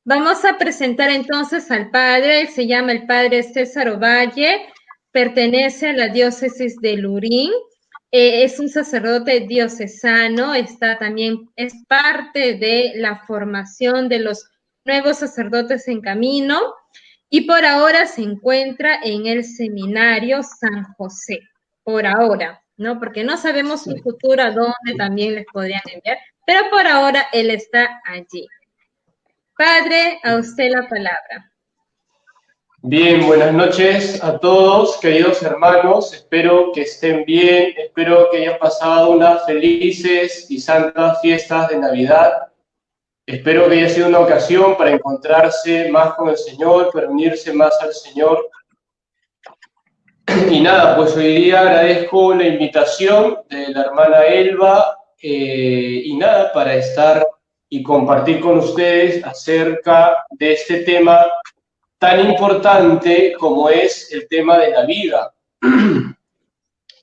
Vamos a presentar entonces al padre. Él se llama el padre César Ovalle, pertenece a la diócesis de Lurín. Es un sacerdote diocesano, es parte de la formación de los nuevos sacerdotes en camino y por ahora se encuentra en el seminario San José, por ahora, ¿no? Porque no sabemos su futuro a dónde también les podrían enviar, pero por ahora él está allí. Padre, a usted la palabra. Bien, buenas noches a todos, queridos hermanos. Espero que estén bien, espero que hayan pasado unas felices y santas fiestas de Navidad. Espero que haya sido una ocasión para encontrarse más con el Señor, para unirse más al Señor. Y nada, pues hoy día agradezco la invitación de la hermana Elba y nada, para estar y compartir con ustedes acerca de este tema tan importante como es el tema de la vida.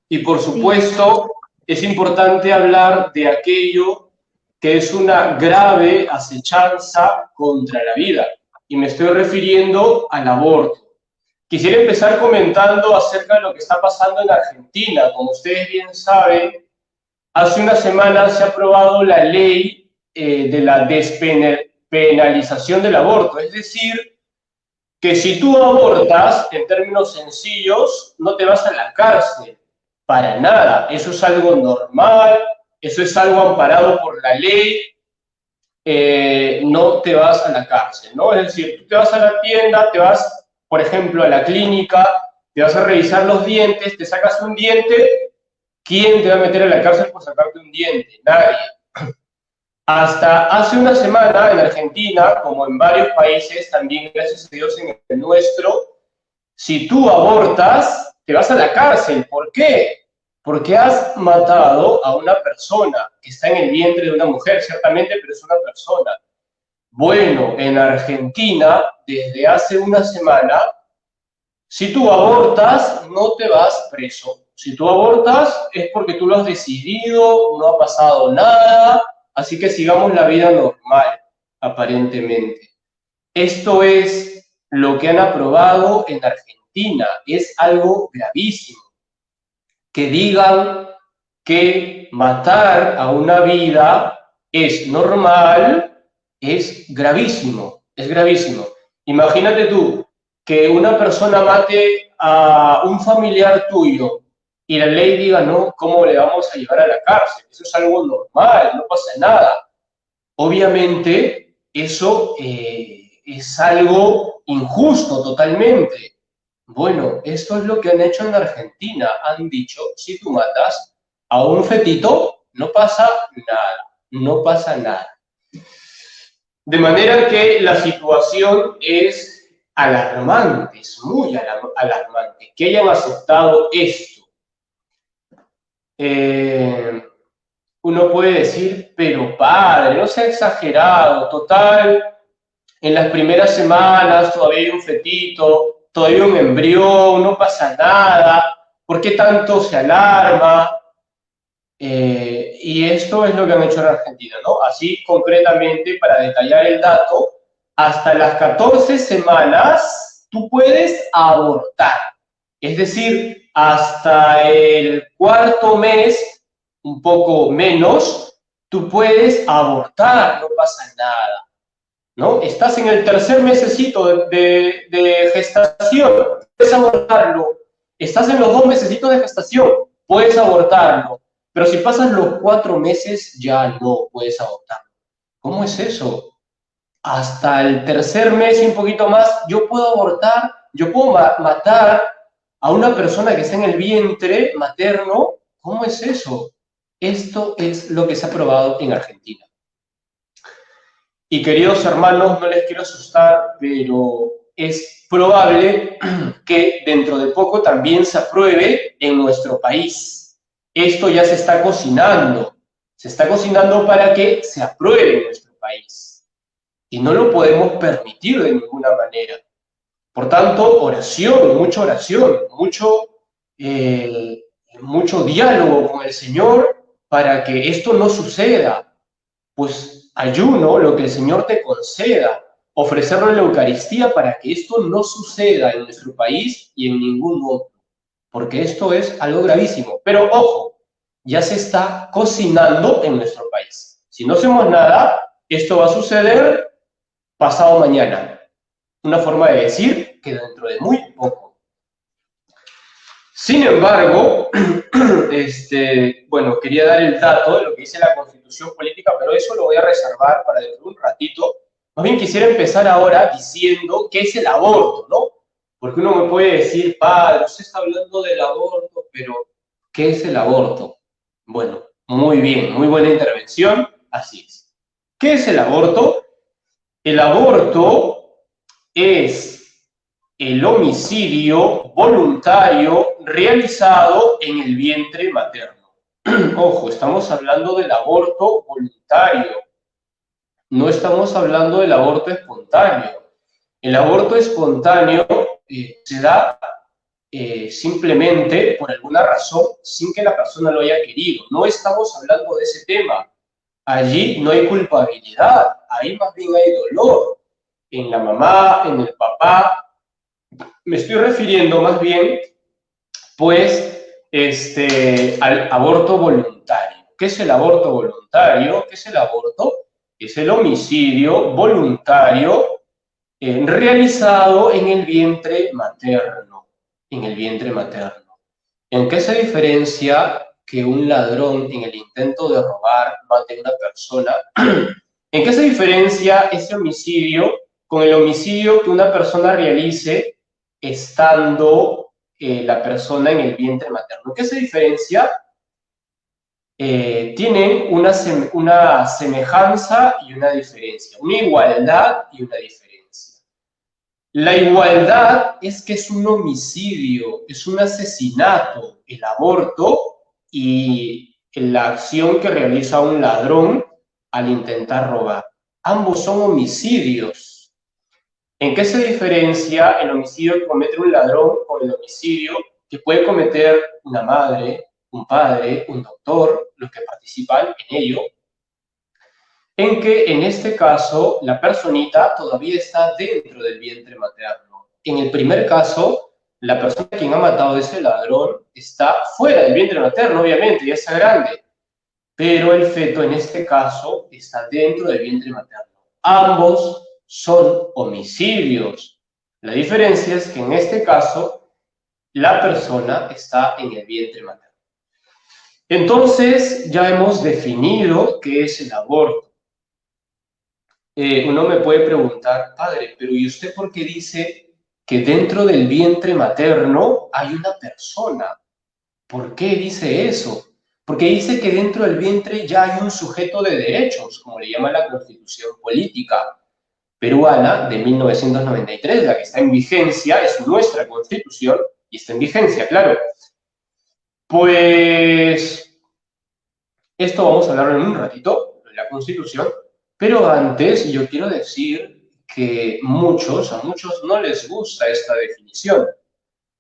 Y por supuesto, es importante hablar de aquello que es una grave acechanza contra la vida. Y me estoy refiriendo al aborto. Quisiera empezar comentando acerca de lo que está pasando en Argentina. Como ustedes bien saben, hace una semana se ha aprobado la ley de la despenalización del aborto. Es decir, que si tú abortas, en términos sencillos, no te vas a la cárcel, para nada. Eso es algo normal, eso es algo amparado por la ley, no te vas a la cárcel, ¿no? Es decir, tú te vas a la tienda, te vas, por ejemplo, a la clínica, te vas a revisar los dientes, te sacas un diente, ¿quién te va a meter a la cárcel por sacarte un diente? Nadie. Hasta hace una semana en Argentina, como en varios países, también gracias a Dios en el nuestro, si tú abortas, te vas a la cárcel. ¿Por qué? Porque has matado a una persona que está en el vientre de una mujer, ciertamente, pero es una persona. Bueno, en Argentina, desde hace una semana, si tú abortas, no te vas preso. Si tú abortas, es porque tú lo has decidido, no ha pasado nada, así que sigamos la vida normal, aparentemente. Esto es lo que han aprobado en Argentina. Es algo gravísimo. Que digan que matar a una vida es normal, es gravísimo, es gravísimo. Imagínate tú que una persona mate a un familiar tuyo y la ley diga, no, ¿cómo le vamos a llevar a la cárcel? Eso es algo normal, no pasa nada. Obviamente, eso es algo injusto totalmente. Bueno, esto es lo que han hecho en Argentina. Han dicho, si tú matas a un fetito, no pasa nada, no pasa nada. De manera que la situación es alarmante, es muy alarmante, que hayan aceptado esto. Uno puede decir, pero padre, no sea exagerado, total, en las primeras semanas todavía hay un fetito, todavía hay un embrión, no pasa nada, ¿por qué tanto se alarma? Y esto es lo que han hecho en Argentina, ¿no? Así concretamente, para detallar el dato, hasta las 14 semanas tú puedes abortar. Es decir, hasta el cuarto mes, un poco menos, tú puedes abortar, no pasa nada, ¿no? Estás en el tercer mesecito de gestación, puedes abortarlo. Estás en los 2 mesecitos de gestación, puedes abortarlo. Pero si pasas los 4 meses, ya no puedes abortarlo. ¿Cómo es eso? Hasta el tercer mes y un poquito más, yo puedo abortar, yo puedo matar a una persona que está en el vientre materno. ¿Cómo es eso? Esto es lo que se ha aprobado en Argentina. Y queridos hermanos, no les quiero asustar, pero es probable que dentro de poco también se apruebe en nuestro país. Esto ya se está cocinando para que se apruebe en nuestro país. Y no lo podemos permitir de ninguna manera. Por tanto, oración, mucho diálogo con el Señor para que esto no suceda. Pues ayuno, lo que el Señor te conceda, ofrecerlo en la Eucaristía para que esto no suceda en nuestro país y en ningún otro, porque esto es algo gravísimo. Pero ojo, ya se está cocinando en nuestro país. Si no hacemos nada, esto va a suceder pasado mañana. Una forma de decir que dentro de muy poco. Sin embargo, bueno, quería dar el dato de lo que dice la Constitución Política, pero eso lo voy a reservar para dentro de un ratito. Más bien quisiera empezar ahora diciendo qué es el aborto, ¿no? Porque uno me puede decir, padre, usted está hablando del aborto, pero ¿qué es el aborto? Bueno, muy bien, muy buena intervención, así es. ¿Qué es el aborto? El aborto es el homicidio voluntario realizado en el vientre materno. Ojo, estamos hablando del aborto voluntario, no estamos hablando del aborto espontáneo. El aborto espontáneo se da simplemente por alguna razón sin que la persona lo haya querido. No estamos hablando de ese tema. Allí no hay culpabilidad, ahí más bien hay dolor. En la mamá, en el papá. Me estoy refiriendo más bien, pues, al aborto voluntario. ¿Qué es el aborto voluntario? ¿Qué es el aborto? Es el homicidio voluntario realizado en el vientre materno. En el vientre materno. ¿En qué se diferencia que un ladrón en el intento de robar mate a una persona? ¿En qué se diferencia ese homicidio con el homicidio que una persona realice estando la persona en el vientre materno? ¿En qué se diferencia? Tienen una semejanza y una diferencia, una igualdad y una diferencia. La igualdad es que es un homicidio, es un asesinato, el aborto y la acción que realiza un ladrón al intentar robar. Ambos son homicidios. ¿En qué se diferencia el homicidio que comete un ladrón con el homicidio que puede cometer una madre, un padre, un doctor, los que participan en ello? En que en este caso la personita todavía está dentro del vientre materno. En el primer caso, la persona a quien ha matado a ese ladrón está fuera del vientre materno, obviamente, ya está grande, pero el feto en este caso está dentro del vientre materno. Ambos son homicidios. La diferencia es que en este caso la persona está en el vientre materno. Entonces ya hemos definido qué es el aborto. Uno me puede preguntar, padre, pero ¿y usted por qué dice que dentro del vientre materno hay una persona? ¿Por qué dice eso? Porque dice que dentro del vientre ya hay un sujeto de derechos, como le llama la Constitución Política peruana de 1993, la que está en vigencia, es nuestra Constitución y está en vigencia, claro. Pues esto vamos a hablar en un ratito, de la Constitución, pero antes yo quiero decir que a muchos no les gusta esta definición.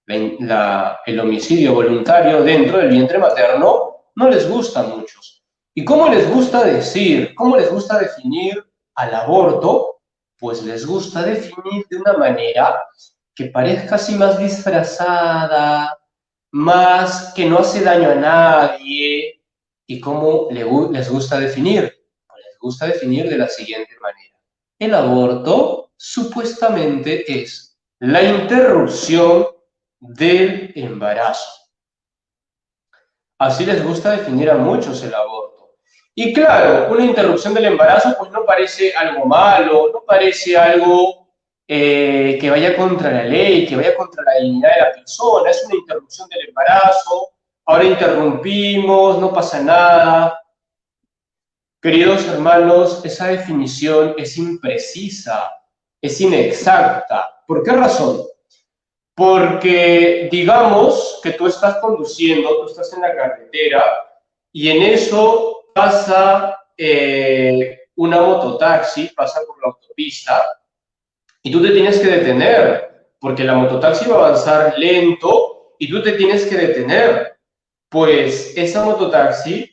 El homicidio voluntario dentro del vientre materno no les gusta a muchos. ¿Y cómo les gusta decir, cómo les gusta definir al aborto? Pues les gusta definir de una manera que parezca así más disfrazada, más que no hace daño a nadie. ¿Y cómo les gusta definir? Pues les gusta definir de la siguiente manera. El aborto supuestamente es la interrupción del embarazo. Así les gusta definir a muchos el aborto. Y claro, una interrupción del embarazo pues no parece algo malo, no parece algo que vaya contra la ley, que vaya contra la dignidad de la persona. Es una interrupción del embarazo, ahora interrumpimos, no pasa nada. Queridos hermanos, esa definición es imprecisa, es inexacta. ¿Por qué razón? Porque digamos que tú estás conduciendo, tú estás en la carretera y en eso pasa una mototaxi, pasa por la autopista y tú te tienes que detener porque la mototaxi va a avanzar lento y tú te tienes que detener. Pues esa mototaxi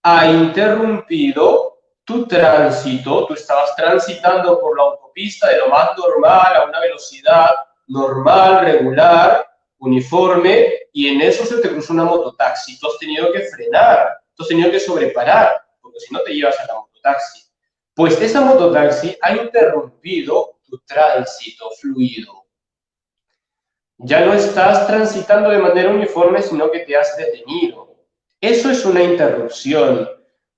ha interrumpido tu tránsito, tú estabas transitando por la autopista de lo más normal, a una velocidad normal, regular, uniforme, y en eso se te cruzó una mototaxi. Tú has tenido que frenar, tú has tenido que sobreparar, porque si no te llevas a la mototaxi. Pues esa mototaxi ha interrumpido tu tránsito fluido. Ya no estás transitando de manera uniforme, sino que te has detenido. Eso es una interrupción,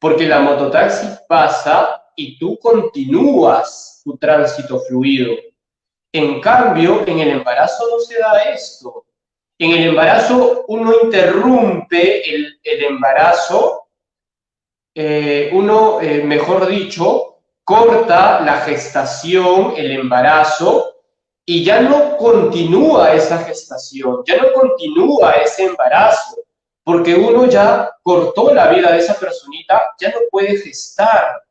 porque la mototaxi pasa y tú continúas tu tránsito fluido. En cambio, en el embarazo no se da esto. En el embarazo uno interrumpe el embarazo, mejor dicho, corta la gestación, el embarazo, y ya no continúa esa gestación, ya no continúa ese embarazo, porque uno ya cortó la vida de esa personita, ya no puede gestar.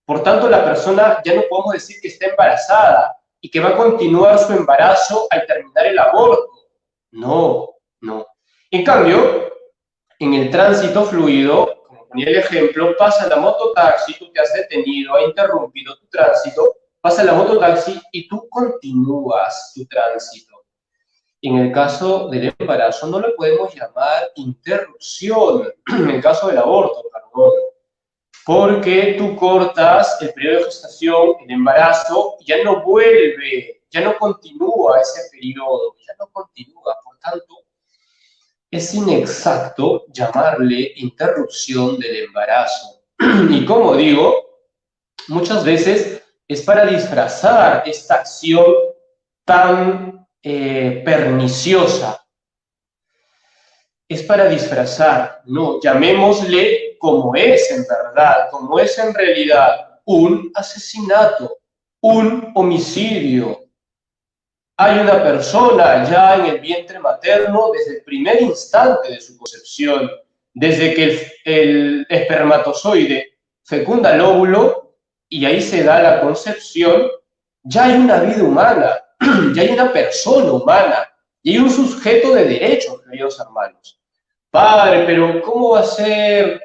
Por tanto, la persona ya no podemos decir que está embarazada y que va a continuar su embarazo al terminar el aborto. No, no. En cambio, en el tránsito fluido, como ponía el ejemplo, pasa la mototaxi, tú te has detenido, ha interrumpido tu tránsito, pasa la mototaxi y tú continúas tu tránsito. En el caso del embarazo no le podemos llamar interrupción, en el caso del aborto, perdón, porque tú cortas el periodo de gestación, el embarazo, ya no vuelve, ya no continúa ese periodo, ya no continúa, por tanto, es inexacto llamarle interrupción del embarazo. Y como digo, muchas veces es para disfrazar esta acción tan perniciosa. Es para disfrazar, no, llamémosle como es en verdad, como es en realidad, un asesinato, un homicidio. Hay una persona ya en el vientre materno desde el primer instante de su concepción, desde que el espermatozoide fecunda el óvulo y ahí se da la concepción, ya hay una vida humana, ya hay una persona humana y hay un sujeto de derechos, queridos hermanos. Padre, pero ¿cómo va a ser?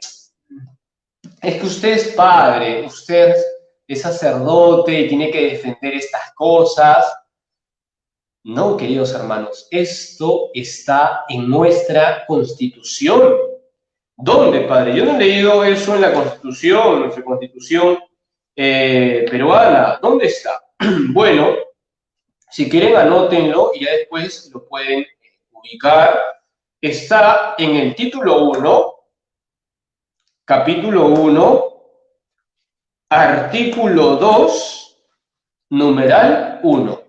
Es que usted es padre, usted es sacerdote y tiene que defender estas cosas. No, queridos hermanos, esto está en nuestra Constitución. ¿Dónde, padre? Yo no he leído eso en la Constitución, nuestra Constitución peruana. ¿Dónde está? Bueno, si quieren anótenlo y ya después lo pueden ubicar. Está en el título 1, capítulo 1, artículo 2, numeral 1.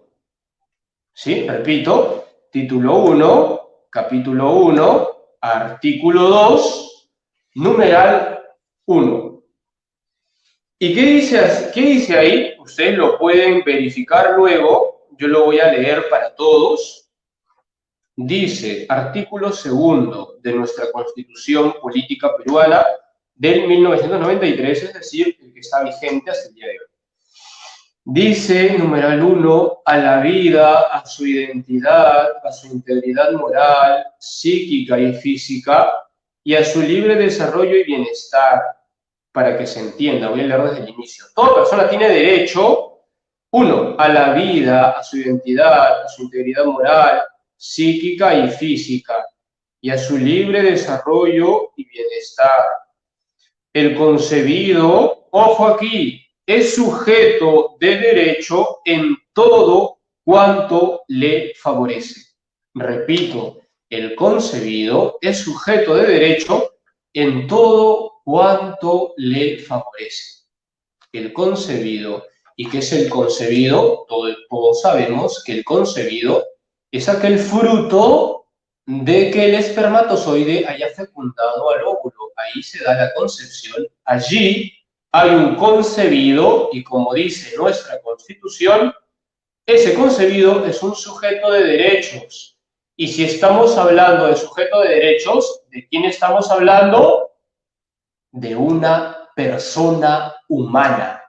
¿Sí? Repito, título 1, capítulo 1, artículo 2, numeral 1. ¿Y qué dice ahí? Ustedes lo pueden verificar luego, yo lo voy a leer para todos. Dice, artículo 2 de nuestra Constitución Política Peruana del 1993, es decir, el que está vigente hasta el día de hoy. Dice, numeral 1, a la vida, a su identidad, a su integridad moral, psíquica y física, y a su libre desarrollo y bienestar, para que se entienda, voy a leer desde el inicio. Toda persona tiene derecho, 1, a la vida, a su identidad, a su integridad moral, psíquica y física, y a su libre desarrollo y bienestar. El concebido, ojo aquí, es sujeto de derecho en todo cuanto le favorece. Repito, el concebido es sujeto de derecho en todo cuanto le favorece. El concebido. ¿Y qué es el concebido? Todos sabemos que el concebido es aquel fruto de que el espermatozoide haya fecundado al óvulo. Ahí se da la concepción. Allí hay un concebido y, como dice nuestra Constitución, ese concebido es un sujeto de derechos. Y si estamos hablando de sujeto de derechos, ¿de quién estamos hablando? De una persona humana,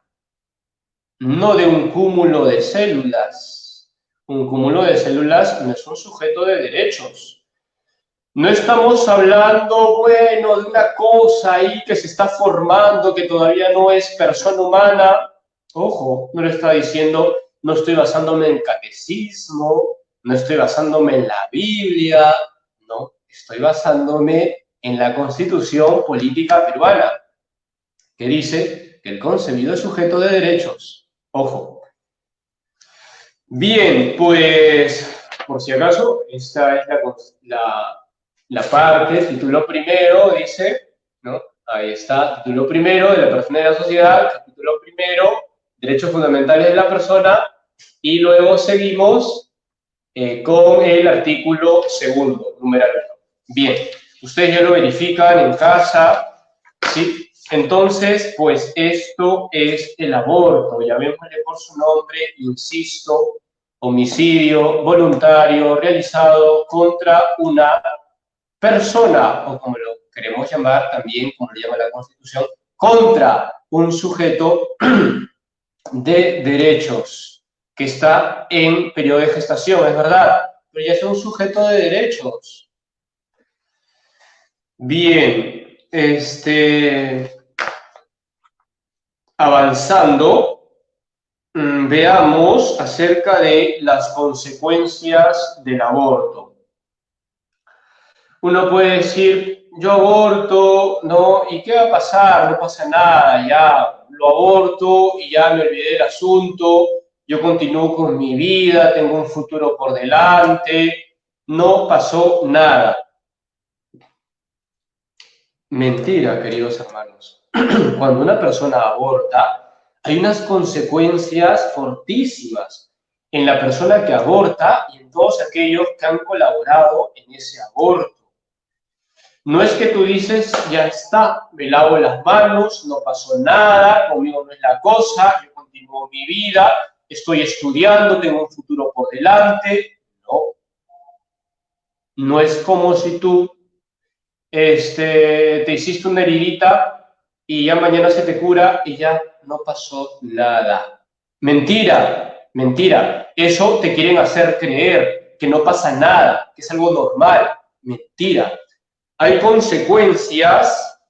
no de un cúmulo de células. Un cúmulo de células no es un sujeto de derechos. No estamos hablando, bueno, de una cosa ahí que se está formando, que todavía no es persona humana. Ojo, no le está diciendo, no estoy basándome en catecismo, no estoy basándome en la Biblia, no, estoy basándome en la Constitución Política Peruana, que dice que el concebido es sujeto de derechos. Ojo. Bien, pues, por si acaso, esta es la parte, título primero, dice, ¿no? Ahí está, título primero de la persona y la sociedad, capítulo primero, derechos fundamentales de la persona, y luego seguimos con el artículo segundo, numeral 1. Bien, ustedes ya lo verifican en casa, ¿sí? Entonces, pues esto es el aborto, llamémosle por su nombre, insisto, homicidio voluntario realizado contra una persona, o como lo queremos llamar también, como lo llama la Constitución, contra un sujeto de derechos que está en periodo de gestación, es verdad, pero ya es un sujeto de derechos. Bien, avanzando, veamos acerca de las consecuencias del aborto. Uno puede decir, yo aborto, ¿no? ¿Y qué va a pasar? No pasa nada, ya lo aborto y ya me olvidé del asunto, yo continúo con mi vida, tengo un futuro por delante, no pasó nada. Mentira, queridos hermanos. Cuando una persona aborta, hay unas consecuencias fortísimas en la persona que aborta y en todos aquellos que han colaborado en ese aborto. No es que tú dices, ya está, me lavo las manos, no pasó nada, conmigo no es la cosa, yo continúo mi vida, estoy estudiando, tengo un futuro por delante. No. No es como si tú te hiciste una heridita y ya mañana se te cura y ya no pasó nada. Mentira, mentira. Eso te quieren hacer creer que no pasa nada, que es algo normal. Mentira. Hay consecuencias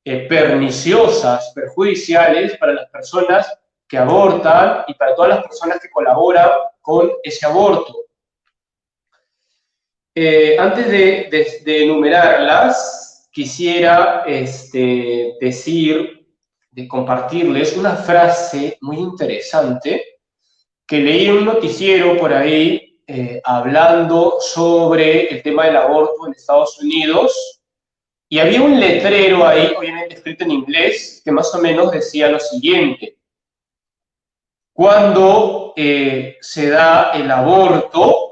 perniciosas, perjudiciales para las personas que abortan y para todas las personas que colaboran con ese aborto. Antes de enumerarlas, quisiera compartirles una frase muy interesante que leí en un noticiero por ahí hablando sobre el tema del aborto en Estados Unidos. Y había un letrero ahí, obviamente escrito en inglés, que más o menos decía lo siguiente. Cuando se da el aborto,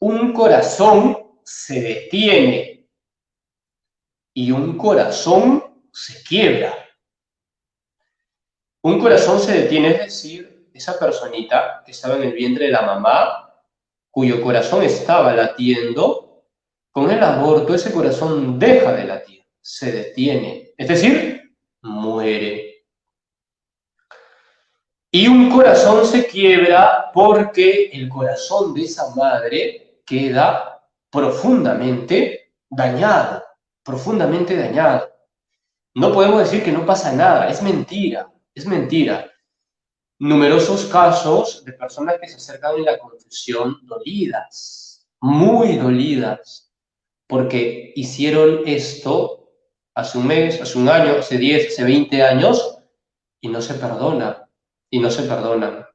un corazón se detiene y un corazón se quiebra. Un corazón se detiene, es decir, esa personita que estaba en el vientre de la mamá, cuyo corazón estaba latiendo, con el aborto ese corazón deja de latir, se detiene, es decir, muere. Y un corazón se quiebra porque el corazón de esa madre queda profundamente dañado, profundamente dañado. No podemos decir que no pasa nada, es mentira, es mentira. Numerosos casos de personas que se acercan en la confesión dolidas, muy dolidas, porque hicieron esto hace un mes, hace un año, hace 10, hace 20 años, y no se perdona, y no se perdonan.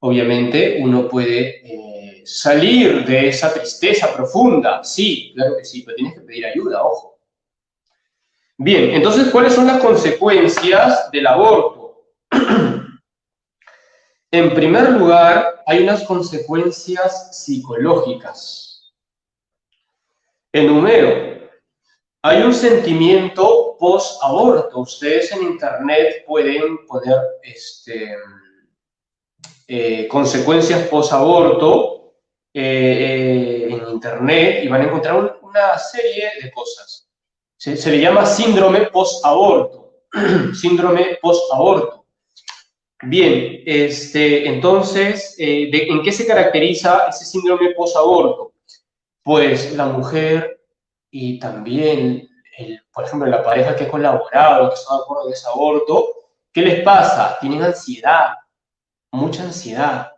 Obviamente uno puede salir de esa tristeza profunda, sí, claro que sí, pero tienes que pedir ayuda, ojo. Bien, entonces, ¿cuáles son las consecuencias del aborto? En primer lugar, hay unas consecuencias psicológicas. Enumero. Hay un sentimiento post-aborto. Ustedes en internet pueden poner consecuencias post-aborto en internet y van a encontrar una serie de cosas. Se le llama síndrome post-aborto. Síndrome post-aborto. Bien, entonces, ¿en qué se caracteriza ese síndrome post-aborto? pues la mujer y también, por ejemplo, la pareja que ha colaborado, que está de acuerdo en ese aborto, ¿qué les pasa? Tienen ansiedad, mucha ansiedad.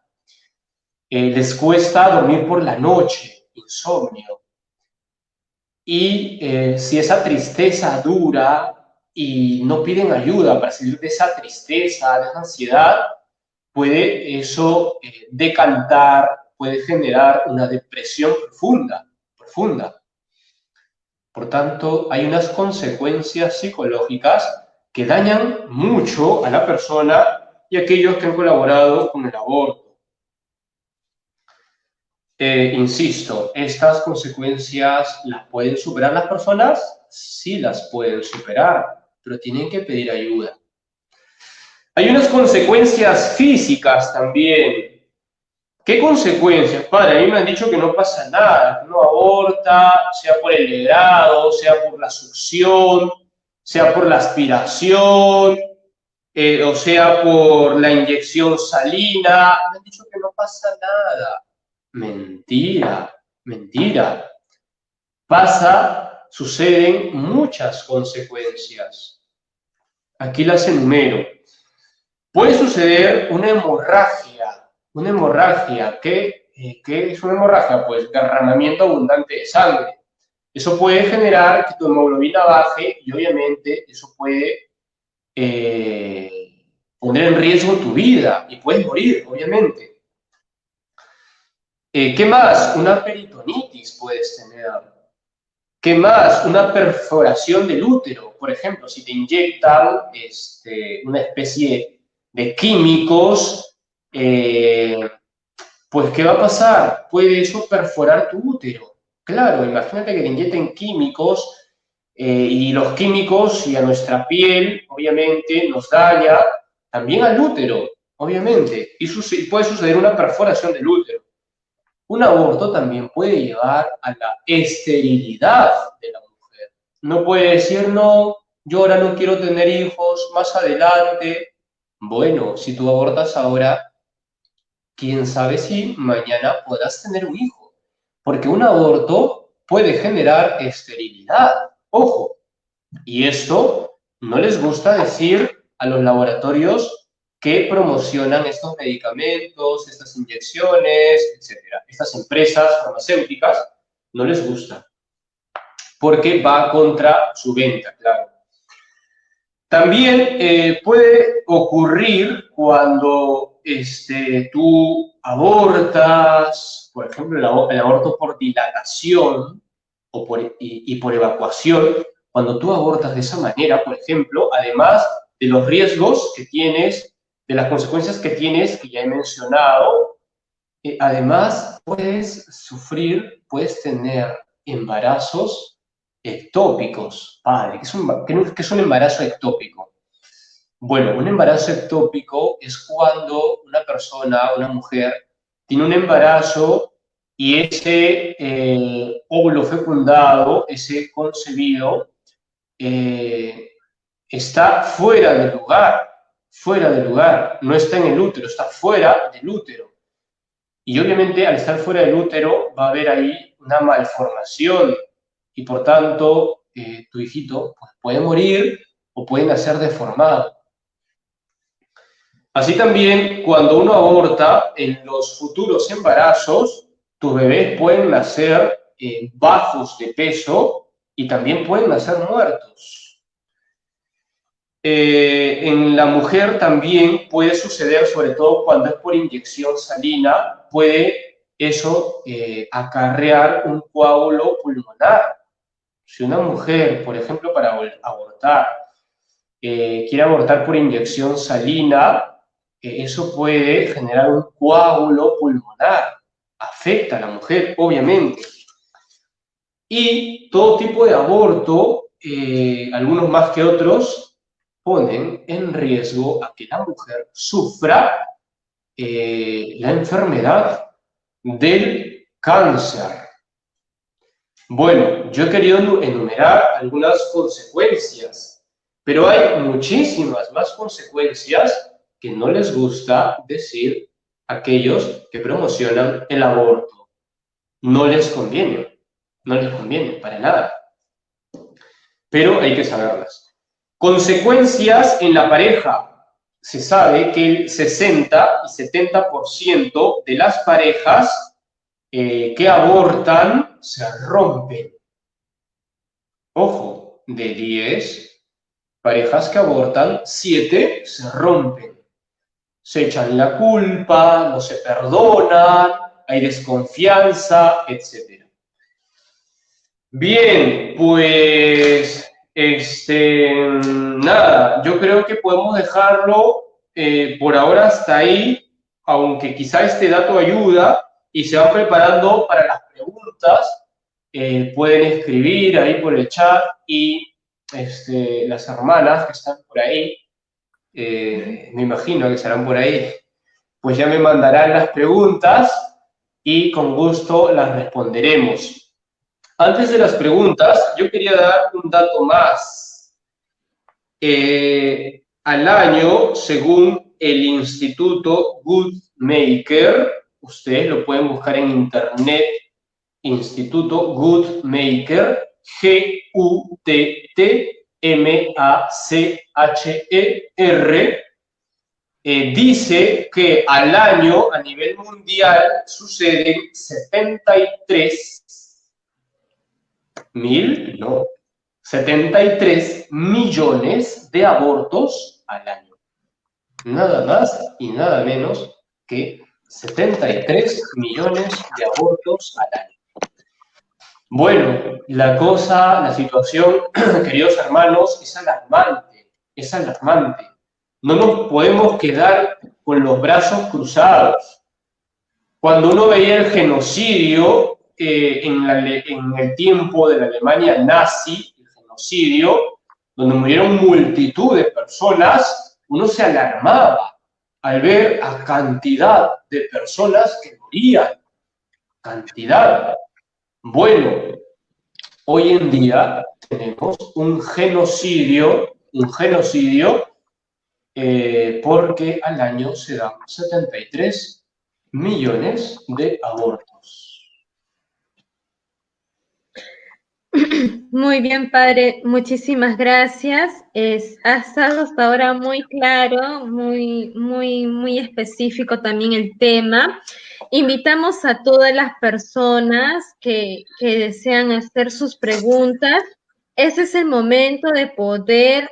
Les cuesta dormir por la noche, insomnio. Y si esa tristeza dura y no piden ayuda para salir de esa tristeza, de esa ansiedad, puede eso decantar, puede generar una depresión profunda. Por tanto, hay unas consecuencias psicológicas que dañan mucho a la persona y a aquellos que han colaborado con el aborto. Insisto, ¿estas consecuencias las pueden superar las personas? Sí las pueden superar, pero tienen que pedir ayuda. Hay unas consecuencias físicas también. ¿Qué consecuencias? Padre, a mí me han dicho que no pasa nada, que uno aborta, sea por el legrado, sea por la succión, sea por la aspiración, o sea por la inyección salina. Me han dicho que no pasa nada. Mentira, mentira. Suceden muchas consecuencias. Aquí las enumero. Puede suceder una hemorragia. ¿Qué es una hemorragia? Pues derramamiento abundante de sangre. Eso puede generar que tu hemoglobina baje y obviamente eso puede poner en riesgo tu vida y puedes morir, obviamente. ¿Qué más? Una peritonitis puedes tener. ¿Qué más? Una perforación del útero. Por ejemplo, si te inyectan una especie de químicos, pues ¿qué va a pasar? Puede eso perforar tu útero. Claro, imagínate que te inyecten químicos y los químicos y a nuestra piel, obviamente, nos daña, también al útero, obviamente, y puede suceder una perforación del útero. Un aborto también puede llevar a la esterilidad de la mujer. No puede decir, no, yo ahora no quiero tener hijos, más adelante. Bueno, si tú abortas ahora, quién sabe si mañana podrás tener un hijo. Porque un aborto puede generar esterilidad. Ojo, y esto no les gusta decir a los laboratorios que promocionan estos medicamentos, estas inyecciones, etcétera. Estas empresas farmacéuticas no les gusta porque va contra su venta, claro. También puede ocurrir cuando tú abortas, por ejemplo, el aborto por dilatación y por evacuación. Cuando tú abortas de esa manera, por ejemplo, además de los riesgos que tienes, de las consecuencias que tienes, que ya he mencionado, además puedes tener embarazos ectópicos. Padre, ¿qué es un embarazo ectópico? Bueno, un embarazo ectópico es cuando una persona, una mujer, tiene un embarazo y ese óvulo fecundado, ese concebido, está fuera del lugar, no está en el útero, está fuera del útero. Y obviamente al estar fuera del útero va a haber ahí una malformación y por tanto tu hijito pues, puede morir o puede nacer deformado. Así también cuando uno aborta en los futuros embarazos, tus bebés pueden nacer bajos de peso y también pueden nacer muertos. En la mujer también puede suceder, sobre todo cuando es por inyección salina, puede eso acarrear un coágulo pulmonar. Si una mujer, por ejemplo, para abortar, quiere abortar por inyección salina, eso puede generar un coágulo pulmonar. Afecta a la mujer, obviamente. Y todo tipo de aborto, algunos más que otros, ponen en riesgo a que la mujer sufra la enfermedad del cáncer. Bueno, yo he querido enumerar algunas consecuencias, pero hay muchísimas más consecuencias que no les gusta decir a aquellos que promocionan el aborto. No les conviene. No les conviene, para nada. Pero hay que saberlas. Consecuencias en la pareja. Se sabe que el 60 y 70% de las parejas que abortan se rompen. Ojo, de 10 parejas que abortan, 7 se rompen. Se echan la culpa, no se perdonan, hay desconfianza, etc. Bien, pues nada, yo creo que podemos dejarlo por ahora hasta ahí, aunque quizá este dato ayuda y se van preparando para las preguntas, pueden escribir ahí por el chat y las hermanas que están por ahí, me imagino que estarán por ahí, pues ya me mandarán las preguntas y con gusto las responderemos. Antes de las preguntas, yo quería dar un dato más. Al año, según el Instituto Guttmacher, ustedes lo pueden buscar en internet, Instituto Guttmacher, Guttmacher, dice que al año, a nivel mundial, suceden 73 millones de abortos al año. Nada más y nada menos que 73 millones de abortos al año. Bueno, la situación, queridos hermanos, es alarmante, es alarmante. No nos podemos quedar con los brazos cruzados. Cuando uno veía el genocidio en el tiempo de la Alemania nazi, el genocidio, donde murieron multitud de personas, uno se alarmaba al ver a cantidad de personas que morían. Cantidad. Bueno, hoy en día tenemos un genocidio porque al año se dan 73 millones de abortos. Muy bien, padre, muchísimas gracias. Ha estado hasta ahora muy claro, muy específico también el tema. Invitamos a todas las personas que desean hacer sus preguntas. Ese es el momento de poder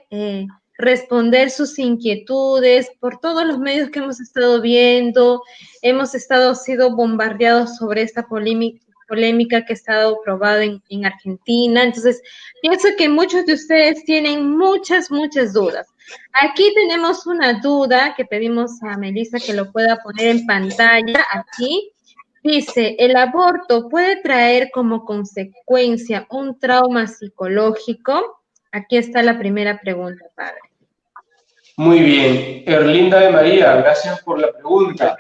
responder sus inquietudes por todos los medios que hemos estado viendo. Hemos sido bombardeados sobre esta polémica que ha estado probada en Argentina. Entonces, pienso que muchos de ustedes tienen muchas dudas. Aquí tenemos una duda que pedimos a Melissa que lo pueda poner en pantalla aquí. Dice, ¿el aborto puede traer como consecuencia un trauma psicológico? Aquí está la primera pregunta, padre. Muy bien. Erlinda de María, gracias por la pregunta.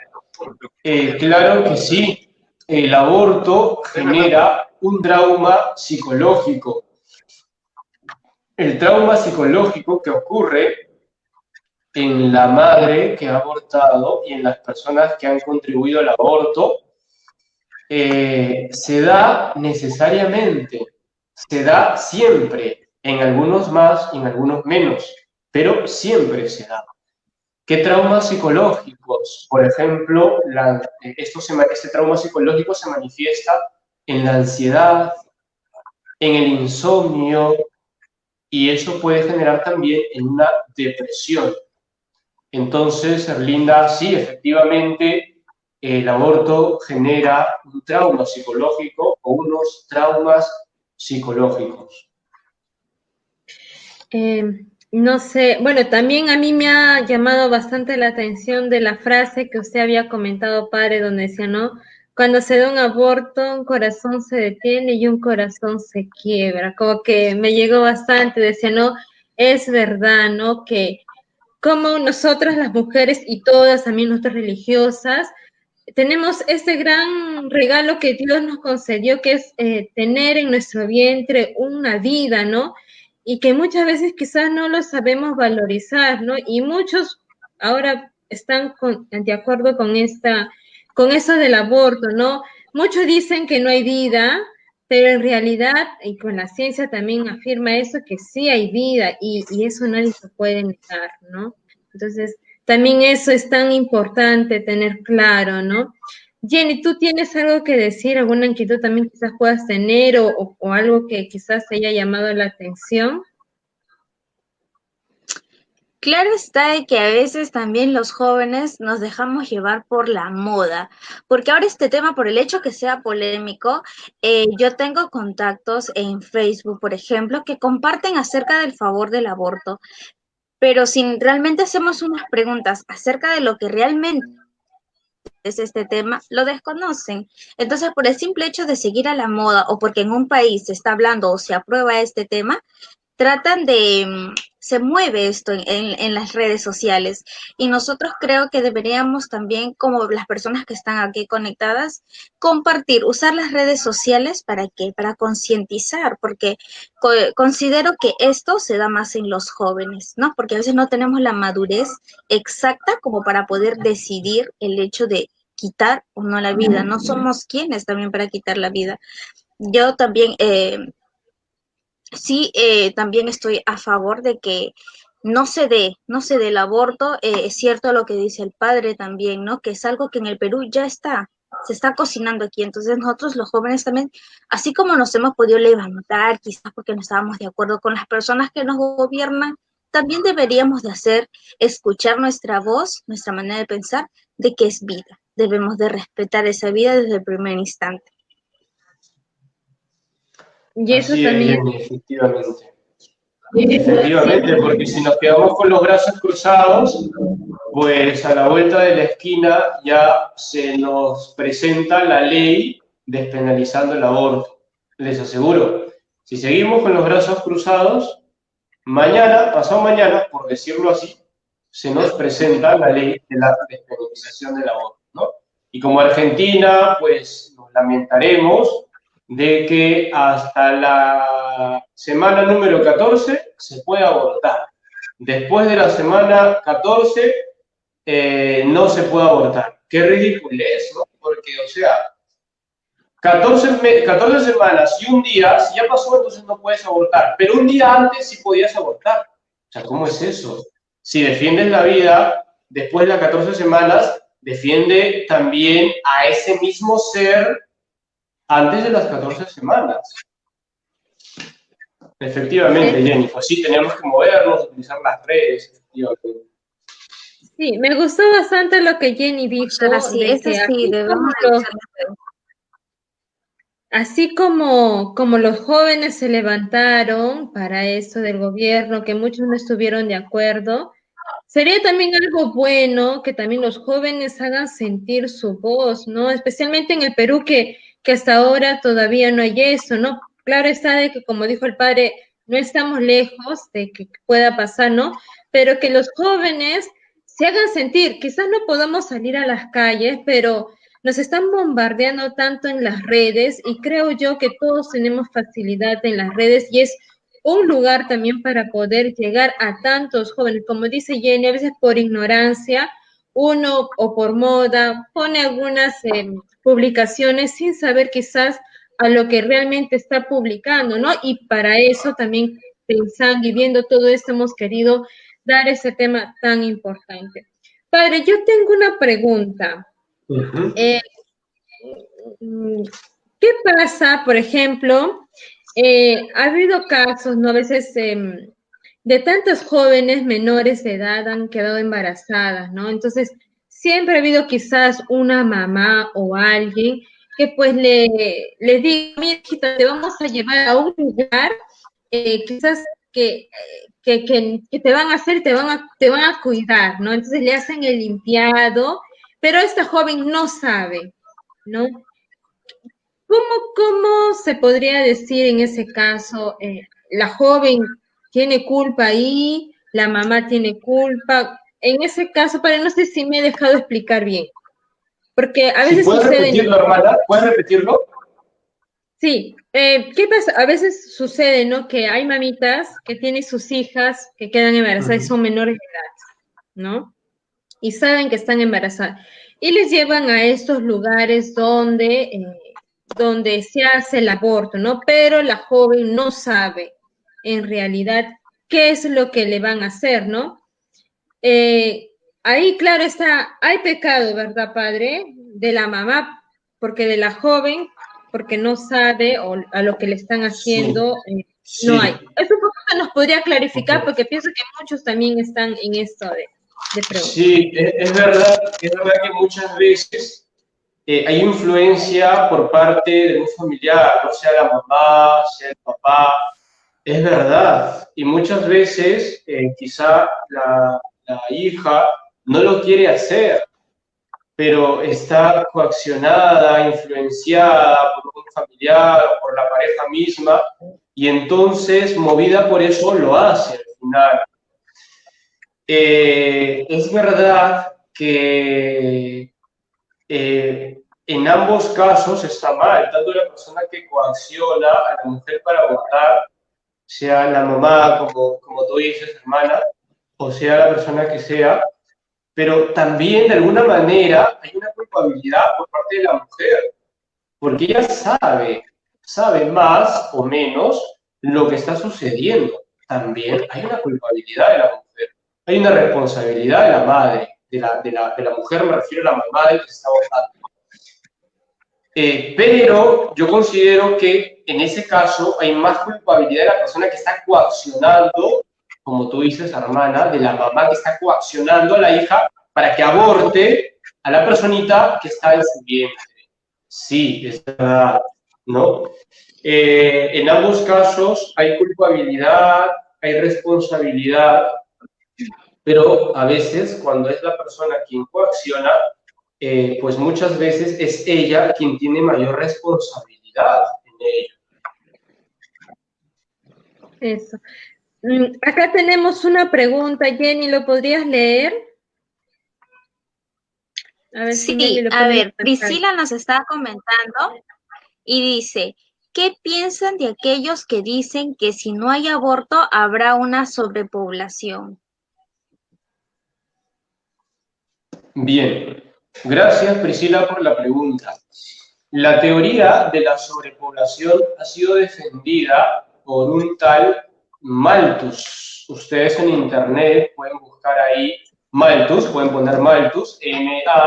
Claro que sí. El aborto genera un trauma psicológico. El trauma psicológico que ocurre en la madre que ha abortado y en las personas que han contribuido al aborto se da necesariamente, se da siempre, en algunos más y en algunos menos, pero siempre se da. ¿Qué traumas psicológicos? Por ejemplo, este trauma psicológico se manifiesta en la ansiedad, en el insomnio, y eso puede generar también en una depresión. Entonces, Erlinda, sí, efectivamente, el aborto genera un trauma psicológico o unos traumas psicológicos. No sé, bueno, también a mí me ha llamado bastante la atención de la frase que usted había comentado, padre, donde decía, ¿no? Cuando se da un aborto, un corazón se detiene y un corazón se quiebra. Como que me llegó bastante, decía, ¿no? Es verdad, ¿no? Que como nosotras las mujeres y todas también nuestras religiosas, tenemos este gran regalo que Dios nos concedió, que es tener en nuestro vientre una vida, ¿no? Y que muchas veces quizás no lo sabemos valorizar, ¿no? Y muchos ahora están de acuerdo con eso del aborto, ¿no? Muchos dicen que no hay vida, pero en realidad, y con la ciencia también afirma eso, que sí hay vida y eso nadie se puede negar, ¿no? Entonces, también eso es tan importante tener claro, ¿no? Jenny, ¿tú tienes algo que decir, alguna inquietud también quizás puedas tener o algo que quizás te haya llamado la atención? Claro está de que a veces también los jóvenes nos dejamos llevar por la moda, porque ahora este tema, por el hecho que sea polémico, yo tengo contactos en Facebook, por ejemplo, que comparten acerca del favor del aborto, pero si realmente hacemos unas preguntas acerca de lo que realmente es este tema, lo desconocen. Entonces, por el simple hecho de seguir a la moda o porque en un país se está hablando o se aprueba este tema, tratan de, se mueve esto en las redes sociales y nosotros creo que deberíamos también, como las personas que están aquí conectadas, compartir, usar las redes sociales para qué, para concientizar, porque considero que esto se da más en los jóvenes, ¿no? Porque a veces no tenemos la madurez exacta como para poder decidir el hecho de quitar o no la vida, no somos quienes también para quitar la vida. Yo también sí, también estoy a favor de que no se dé el aborto. Es cierto lo que dice el padre también, ¿no? Que es algo que en el Perú ya está, se está cocinando aquí. Entonces nosotros los jóvenes también, así como nos hemos podido levantar, quizás porque no estábamos de acuerdo con las personas que nos gobiernan, también deberíamos de hacer escuchar nuestra voz, nuestra manera de pensar, de que es vida. Debemos de respetar esa vida desde el primer instante. Y eso Así es, también Jenny, efectivamente. Efectivamente, porque si nos quedamos con los brazos cruzados, pues a la vuelta de la esquina ya se nos presenta la ley despenalizando el aborto. Les aseguro, si seguimos con los brazos cruzados, mañana, pasado mañana, por decirlo así, se nos presenta la ley de la despenalización del aborto, ¿no? Y como Argentina, pues nos lamentaremos de que hasta la semana número 14 se puede abortar. Después de la semana 14 no se puede abortar. Qué ridículo es, ¿no? Porque, o sea, 14 semanas y un día, si ya pasó, entonces no puedes abortar. Pero un día antes sí podías abortar. O sea, ¿cómo es eso? Si defiendes la vida, después de las 14 semanas, defiende también a ese mismo ser antes de las 14 semanas. Efectivamente, Jenny, pues sí, tenemos que movernos, utilizar las redes, efectivamente. sí, me gustó bastante lo que Jenny dijo, Así, de eso que sí, debemos así como los jóvenes se levantaron para eso del gobierno, que muchos no estuvieron de acuerdo, sería también algo bueno que también los jóvenes hagan sentir su voz, ¿no? Especialmente en el Perú, que hasta ahora todavía no hay eso, ¿no? Claro está de que, como dijo el padre, no estamos lejos de que pueda pasar, ¿no? Pero que los jóvenes se hagan sentir, quizás no podamos salir a las calles, pero nos están bombardeando tanto en las redes y creo yo que todos tenemos facilidad en las redes y es un lugar también para poder llegar a tantos jóvenes. Como dice Jenny, a veces por ignorancia, uno o por moda pone algunas publicaciones sin saber quizás a lo que realmente está publicando, ¿no? Y para eso también pensando y viendo todo esto hemos querido dar ese tema tan importante. Padre, yo tengo una pregunta. Eh, ¿Qué pasa, por ejemplo? Ha habido casos, ¿no? A veces de tantos jóvenes menores de edad han quedado embarazadas, ¿no? Entonces, siempre ha habido quizás una mamá o alguien que pues le diga, mira, hijita, te vamos a llevar a un lugar, quizás que te van a hacer, te van a cuidar, ¿no? Entonces le hacen el limpiado, pero esta joven no sabe, ¿no? ¿Cómo se podría decir en ese caso? La joven tiene culpa ahí, la mamá tiene culpa. En ese caso, para no sé si me he dejado explicar bien, porque a Si veces puedes sucede, ¿no? repetirlo, hermana, ¿puedes repetirlo? Sí, ¿qué pasa? A veces sucede, ¿no? Que hay mamitas que tienen sus hijas que quedan embarazadas y son menores de edad, ¿no? Y saben que están embarazadas. Y les llevan a estos lugares donde donde se hace el aborto, ¿no? Pero la joven no sabe en realidad qué es lo que le van a hacer, ¿no? Ahí, claro está, hay pecado, ¿verdad, padre? De la mamá, porque de la joven, porque no sabe o a lo que le están haciendo, no hay. Eso un poco nos podría clarificar, porque pienso que muchos también están en esto de preguntas. Sí, es verdad que muchas veces hay influencia por parte de un familiar, o sea la mamá, sea el papá, es verdad. Y muchas veces quizá la hija no lo quiere hacer, pero está coaccionada, influenciada por un familiar o por la pareja misma, y entonces, movida por eso, lo hace al final. Es verdad que en ambos casos está mal, tanto la persona que coacciona a la mujer para abortar, sea la mamá, como tú dices, hermana, o sea la persona que sea, pero también de alguna manera hay una culpabilidad por parte de la mujer, porque ella sabe más o menos lo que está sucediendo. También hay una culpabilidad de la mujer, hay una responsabilidad de la madre, de la mujer, me refiero a la mamá del que se está abortando. Pero yo considero que en ese caso hay más culpabilidad de la persona que está coaccionando, como tú dices, hermana, de la mamá que está coaccionando a la hija para que aborte a la personita que está en su vientre. Sí, es verdad, ¿no? En ambos casos hay culpabilidad, hay responsabilidad, pero a veces cuando es la persona quien coacciona, pues muchas veces es ella quien tiene mayor responsabilidad en ello. Eso. Acá tenemos una pregunta, Jenny, ¿lo podrías leer? A ver, sí, a ver, Priscila nos está comentando y dice, ¿qué piensan de aquellos que dicen que si no hay aborto habrá una sobrepoblación? Bien, gracias Priscila por la pregunta. La teoría de la sobrepoblación ha sido defendida por un tal Malthus. Ustedes en internet pueden buscar ahí Malthus, pueden poner Malthus, M-A-L-T-H-U-S,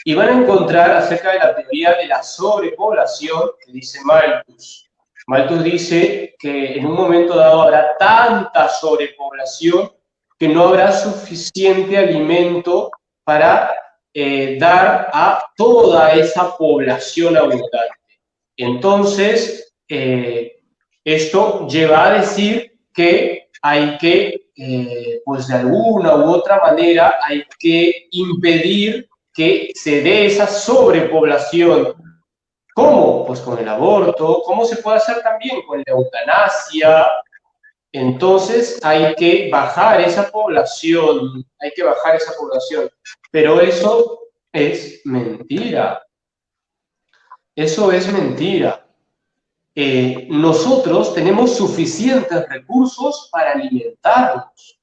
y van a encontrar acerca de la teoría de la sobrepoblación que dice Malthus. Malthus dice que en un momento dado habrá tanta sobrepoblación que no habrá suficiente alimento para dar a toda esa población abundante. Entonces, esto lleva a decir que hay que, pues de alguna u otra manera, hay que impedir que se dé esa sobrepoblación. ¿Cómo? Pues con el aborto. ¿Cómo se puede hacer también? Con la eutanasia. Entonces hay que bajar esa población, pero eso es mentira. Eso es mentira. Nosotros tenemos suficientes recursos para alimentarnos,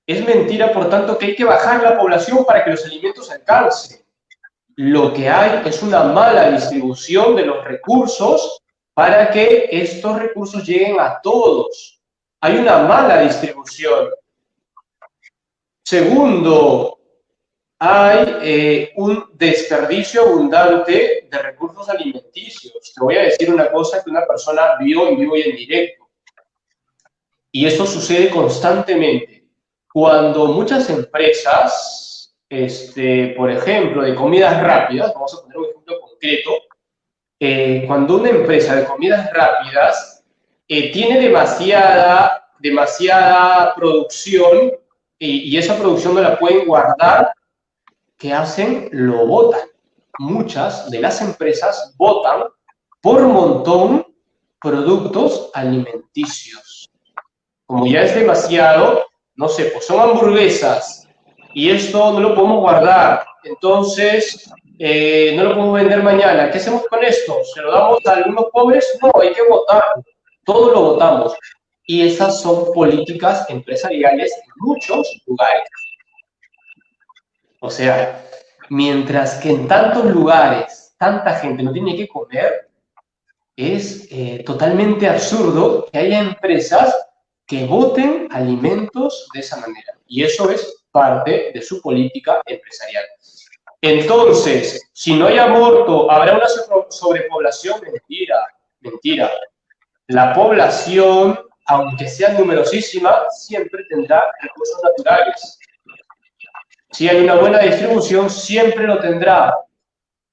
Es mentira, por tanto, que hay que bajar la población para que los alimentos alcancen. Lo que hay es una mala distribución de los recursos para que estos recursos lleguen a todos. Hay una mala distribución. Segundo, hay un desperdicio abundante de recursos alimenticios. Te voy a decir una cosa que una persona vio en vivo y en directo. Y esto sucede constantemente. Cuando muchas empresas, por ejemplo, de comidas rápidas, vamos a poner un ejemplo concreto, cuando una empresa de comidas rápidas tiene demasiada producción y esa producción no la pueden guardar, ¿qué hacen? Lo botan. Muchas de las empresas botan por montón productos alimenticios. Como ya es demasiado, no sé, pues son hamburguesas y esto no lo podemos guardar, entonces no lo podemos vender mañana. ¿Qué hacemos con esto? ¿Se lo damos a algunos pobres? No, hay que votarlo. Todo lo votamos. Y esas son políticas empresariales en muchos lugares. O sea, mientras que en tantos lugares tanta gente no tiene que comer, es totalmente absurdo que haya empresas que voten alimentos de esa manera. Y eso es parte de su política empresarial. Entonces, si no hay aborto, ¿habrá una sobrepoblación? Mentira, mentira. La población, aunque sea numerosísima, siempre tendrá recursos naturales. Si hay una buena distribución, siempre lo tendrá.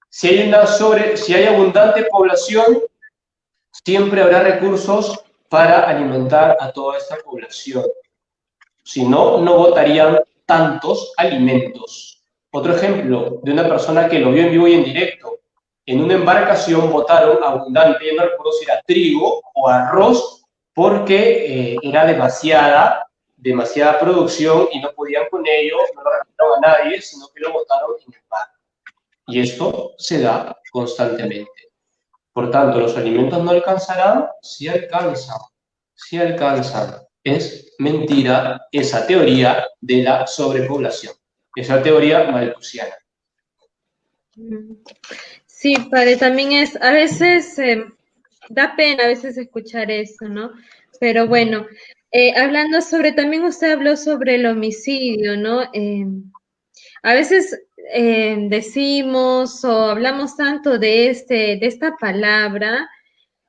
Si hay abundante población, siempre habrá recursos para alimentar a toda esta población. Si no, no votarían tantos alimentos. Otro ejemplo de una persona que lo vio en vivo y en directo. En una embarcación votaron abundante, yo no recuerdo si era trigo o arroz, porque era demasiada producción y no podían con ello, no lo regalaron a nadie, sino que lo votaron en el mar. Y esto se da constantemente. Por tanto, los alimentos no alcanzarán, sí alcanzan, sí alcanzan. Es mentira esa teoría de la sobrepoblación, esa teoría malthusiana. Sí, padre, también es, a veces da pena a veces escuchar eso, ¿no? Pero bueno, hablando sobre, también usted habló sobre el homicidio, ¿no? A veces decimos o hablamos tanto de esta palabra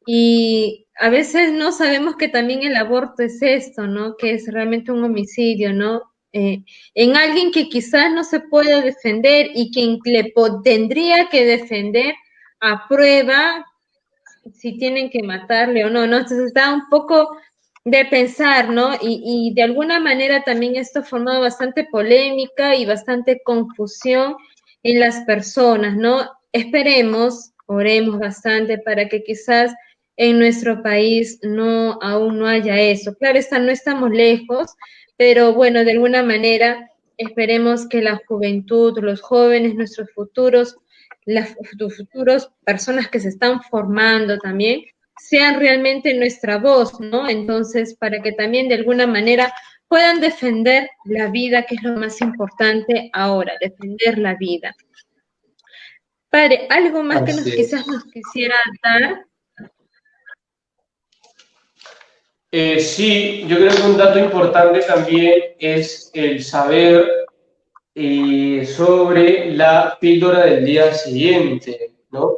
y a veces no sabemos que también el aborto es esto, ¿no? Que es realmente un homicidio, ¿no? En alguien que quizás no se puede defender y quien tendría que defender aprueba si tienen que matarle o no, ¿no? Entonces da un poco de pensar, ¿no? Y de alguna manera también esto ha formado bastante polémica y bastante confusión en las personas, ¿no? Esperemos, oremos bastante para que quizás en nuestro país aún no haya eso. Claro, no estamos lejos, pero bueno, de alguna manera esperemos que la juventud, los jóvenes, nuestros futuros, las futuras personas que se están formando también, sean realmente nuestra voz, ¿no? Entonces, para que también de alguna manera puedan defender la vida, que es lo más importante ahora, defender la vida. Padre, ¿algo más que quizás nos quisiera dar? Sí, yo creo que un dato importante también es el saber sobre la píldora del día siguiente, ¿no?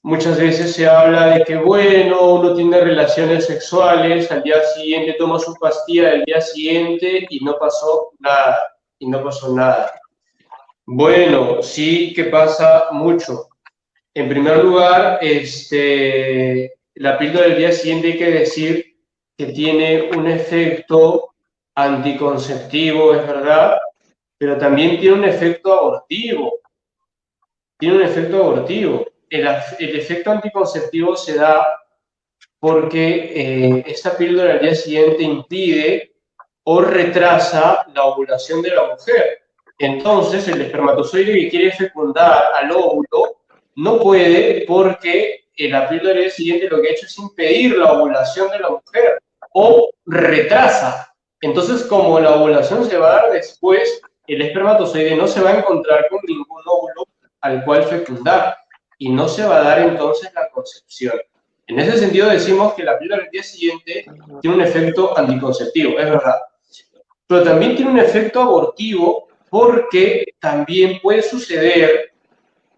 Muchas veces se habla de que, bueno, uno tiene relaciones sexuales, al día siguiente toma su pastilla del día siguiente y no pasó nada. Bueno, sí que pasa mucho. En primer lugar, la píldora del día siguiente hay que decir que tiene un efecto anticonceptivo, es verdad, pero también tiene un efecto abortivo. El efecto anticonceptivo se da porque esta píldora al día siguiente impide o retrasa la ovulación de la mujer. Entonces, el espermatozoide que quiere fecundar al óvulo no puede porque la píldora del día siguiente lo que ha hecho es impedir la ovulación de la mujer o retrasa. Entonces, como la ovulación se va a dar después, el espermatozoide no se va a encontrar con ningún óvulo al cual fecundar y no se va a dar entonces la concepción. En ese sentido decimos que la píldora del día siguiente tiene un efecto anticonceptivo, es verdad. Pero también tiene un efecto abortivo porque también puede suceder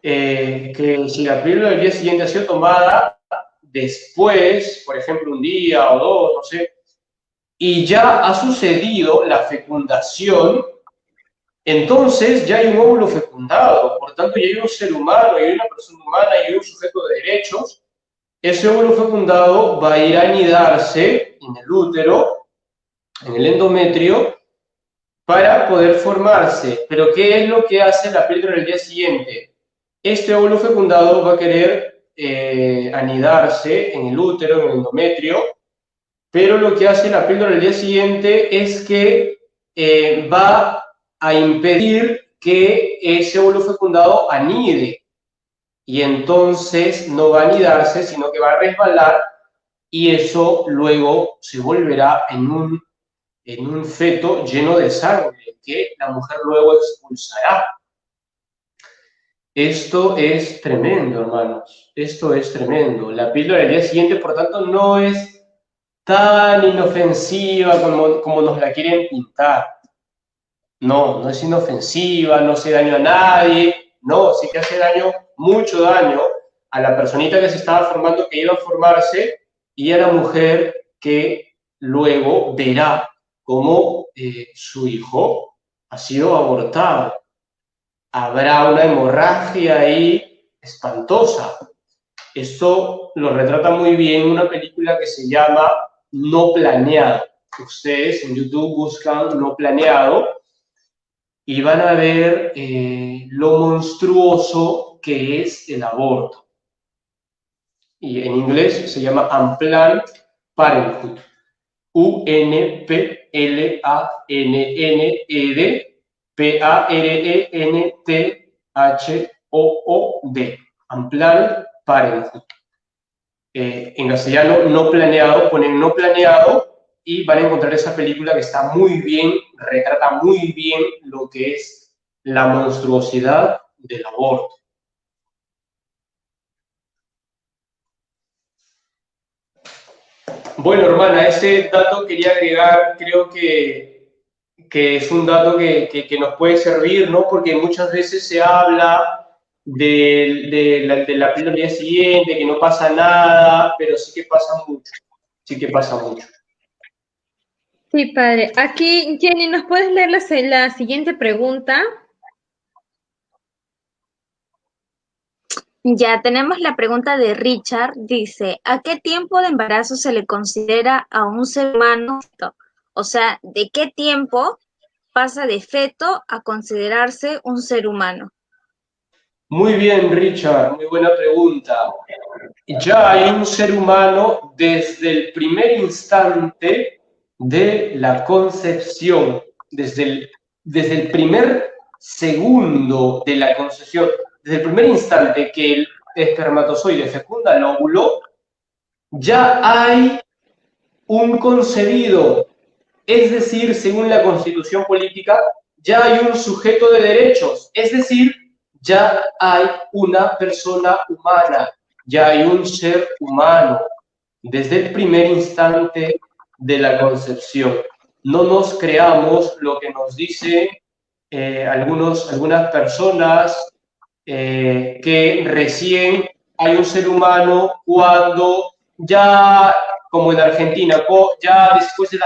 que si la píldora del día siguiente ha sido tomada después, por ejemplo, un día o dos, no sé, y ya ha sucedido la fecundación, entonces ya hay un óvulo fecundado, por tanto ya hay un ser humano, ya hay una persona humana, ya hay un sujeto de derechos. Ese óvulo fecundado va a ir a anidarse en el útero, en el endometrio, para poder formarse. Pero ¿qué es lo que hace la píldora del día siguiente? Este óvulo fecundado va a querer anidarse en el útero, en el endometrio, pero lo que hace la píldora del día siguiente es que va a impedir que ese óvulo fecundado anide. Y entonces no va a anidarse, sino que va a resbalar y eso luego se volverá en un en un feto lleno de sangre que la mujer luego expulsará. Esto es tremendo, hermanos. Esto es tremendo. La píldora del día siguiente, por tanto, no es tan inofensiva como nos la quieren pintar. No, no es inofensiva, no hace daño a nadie. No, sí que hace daño, mucho daño, a la personita que se estaba formando, que iba a formarse, y a la mujer que luego verá cómo su hijo ha sido abortado. Habrá una hemorragia ahí espantosa. Esto lo retrata muy bien una película que se llama No Planeado. Ustedes en YouTube buscan No Planeado y van a ver lo monstruoso que es el aborto. Y en inglés se llama Unplanned Parenthood. U-N-P-L-A-N-N-E-D P-A-R-E-N-T-H-O-O-D. Unplanned Parenthood. En castellano, no planeado, ponen no planeado y van a encontrar esa película que está muy bien, retrata muy bien lo que es la monstruosidad del aborto. Bueno, hermana, ese dato quería agregar, creo que es un dato que nos puede servir, ¿no? Porque muchas veces se habla de la píldora del día siguiente, que no pasa nada, pero sí que pasa mucho, sí que pasa mucho. Sí, padre. Aquí, Jenny, ¿nos puedes leer la siguiente pregunta? Ya tenemos la pregunta de Richard. Dice, ¿a qué tiempo de embarazo se le considera a un ser humano feto? O sea, ¿de qué tiempo pasa de feto a considerarse un ser humano? Muy bien, Richard, muy buena pregunta. Ya hay un ser humano desde el primer instante de la concepción, desde el primer segundo de la concepción, desde el primer instante que el espermatozoide fecunda el óvulo, ya hay un concebido, es decir, según la Constitución política, ya hay un sujeto de derechos, es decir, ya hay una persona humana, ya hay un ser humano, desde el primer instante de la concepción. No nos creamos lo que nos dicen algunas personas que recién hay un ser humano cuando ya, como en Argentina, ya después de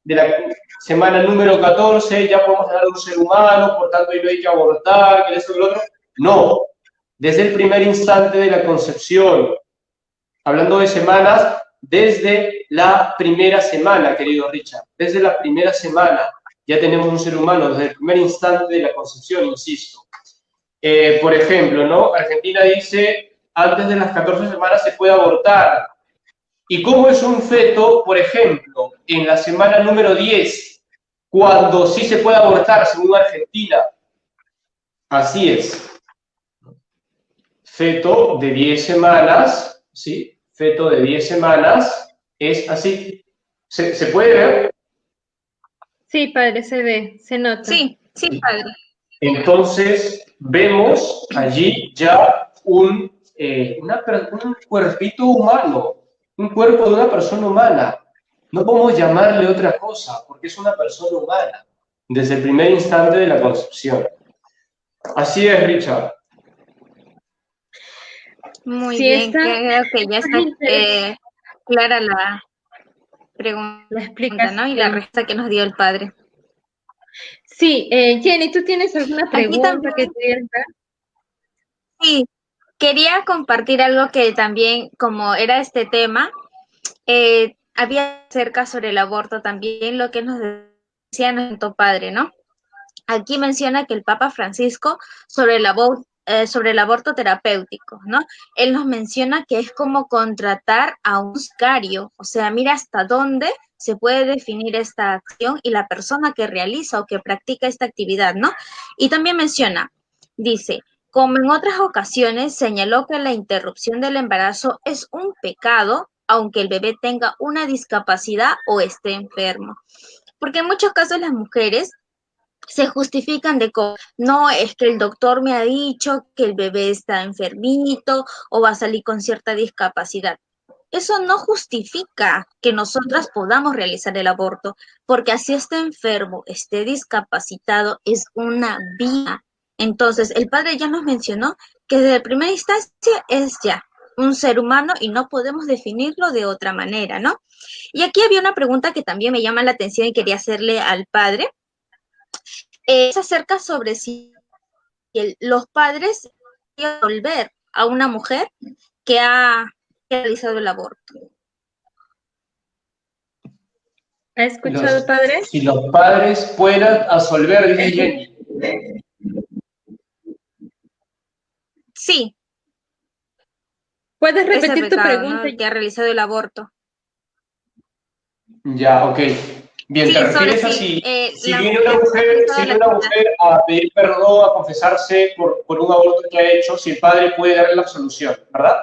de la semana número 14 ya podemos hablar de un ser humano, por tanto no hay que abortar, que esto y lo otro. No, desde el primer instante de la concepción, hablando de semanas, desde la primera semana, querido Richard, desde la primera semana ya tenemos un ser humano, desde el primer instante de la concepción, insisto. Por ejemplo, ¿no? Argentina dice, antes de las 14 semanas se puede abortar. ¿Y cómo es un feto, por ejemplo, en la semana número 10, cuando sí se puede abortar, según Argentina? Así es. Feto de 10 semanas, ¿sí? Feto de 10 semanas es así. ¿Se puede ver? Sí, padre, se ve, se nota. Sí, sí, padre. Entonces, vemos allí ya un cuerpito humano, un cuerpo de una persona humana. No podemos llamarle otra cosa, porque es una persona humana, desde el primer instante de la concepción. Así es, Richard. Muy Sí, bien, está creo que ya está clara la pregunta, la ¿no? explicación. Y la respuesta que nos dio el padre. Sí, Jenny, ¿tú tienes alguna Aquí pregunta que también, quieras dar? sí, quería compartir algo que también, como era este tema, había cerca sobre el aborto también, lo que nos decía nuestro padre, ¿no? Aquí menciona que el Papa Francisco sobre el aborto terapéutico, ¿no? Él nos menciona que es como contratar a un sicario, o sea, mira hasta dónde se puede definir esta acción y la persona que realiza o que practica esta actividad, ¿no? Y también menciona, dice, como en otras ocasiones señaló que la interrupción del embarazo es un pecado, aunque el bebé tenga una discapacidad o esté enfermo. Porque en muchos casos las mujeres se justifican de cómo, no, es que el doctor me ha dicho que el bebé está enfermito o va a salir con cierta discapacidad. Eso no justifica que nosotras podamos realizar el aborto, porque así esté enfermo, esté discapacitado, es una vida. Entonces, el padre ya nos mencionó que desde primera instancia es ya un ser humano y no podemos definirlo de otra manera, ¿no? Y aquí había una pregunta que también me llama la atención y quería hacerle al padre. Es acerca sobre si los padres pueden volver a una mujer que ha realizado el aborto. ¿Ha escuchado, padre? Si los padres puedan absolver, dice Jenny. Sí. ¿Puedes repetir tu pregunta? ¿No? El que ha realizado el aborto. Ya, ok. Bien, sí, ¿te refieres a si viene una mujer a pedir perdón, a confesarse por un aborto que ha hecho, si el padre puede darle la absolución, ¿verdad?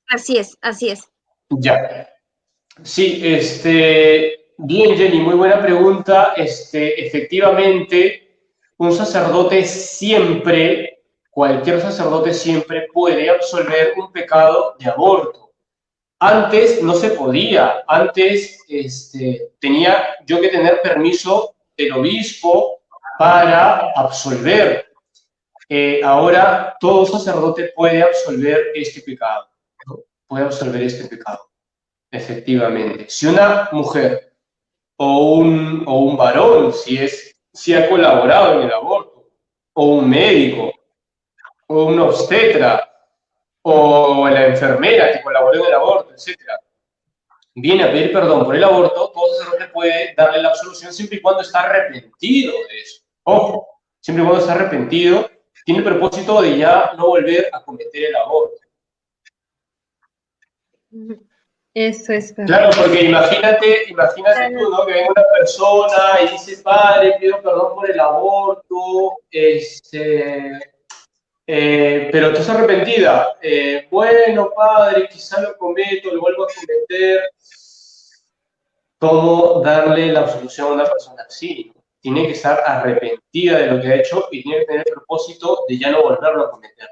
Así es, así es. Ya. Sí, bien, Jenny, muy buena pregunta. Efectivamente, un sacerdote siempre, cualquier sacerdote siempre puede absolver un pecado de aborto. Antes no se podía, antes tenía yo que tener permiso del obispo para absolver. Ahora todo sacerdote puede absolver este pecado, ¿no? Puede absolver este pecado, efectivamente. Si una mujer o un varón, si ha colaborado en el aborto, o un médico, o un obstetra, o la enfermera que colaboró en el aborto, etcétera, viene a pedir perdón por el aborto, todo sacerdote puede darle la absolución siempre y cuando está arrepentido de eso. Ojo, siempre y cuando está arrepentido, tiene el propósito de ya no volver a cometer el aborto. Eso es verdad. Claro, porque imagínate tú, ¿no? Que venga una persona y dice, padre, pido perdón por el aborto, pero tú estás arrepentida. Bueno, padre, quizá lo cometo, lo vuelvo a cometer. ¿Cómo darle la absolución a una persona así? Tiene que estar arrepentida de lo que ha hecho y tiene que tener el propósito de ya no volverlo a cometer.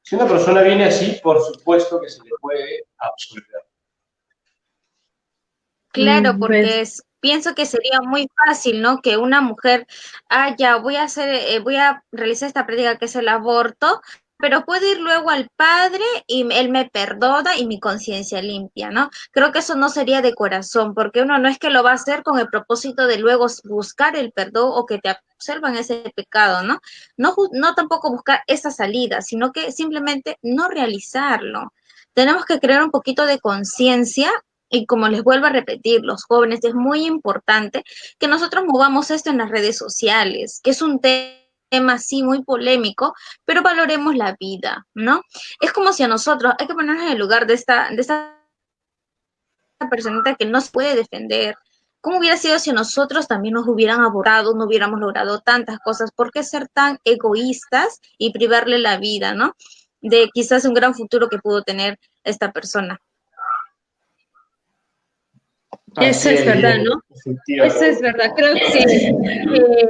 Si una persona viene así, por supuesto que se le puede absolver. Claro, porque pienso que sería muy fácil, ¿no? Que una mujer, ya voy a realizar esta práctica que es el aborto, pero puede ir luego al padre y él me perdona y mi conciencia limpia, ¿no? Creo que eso no sería de corazón, porque uno no es que lo va a hacer con el propósito de luego buscar el perdón o que te absuelvan ese pecado, ¿no? No tampoco buscar esa salida, sino que simplemente no realizarlo. Tenemos que crear un poquito de conciencia. Y como les vuelvo a repetir, los jóvenes, es muy importante que nosotros movamos esto en las redes sociales, que es un tema así muy polémico, pero valoremos la vida, ¿no? Es como si a nosotros, hay que ponernos en el lugar de esta personita que no se puede defender. ¿Cómo hubiera sido si nosotros también nos hubieran abortado, no hubiéramos logrado tantas cosas? ¿Por qué ser tan egoístas y privarle la vida, ¿no? De quizás un gran futuro que pudo tener esta persona. Eso es verdad, ¿no? Eso es verdad. Creo que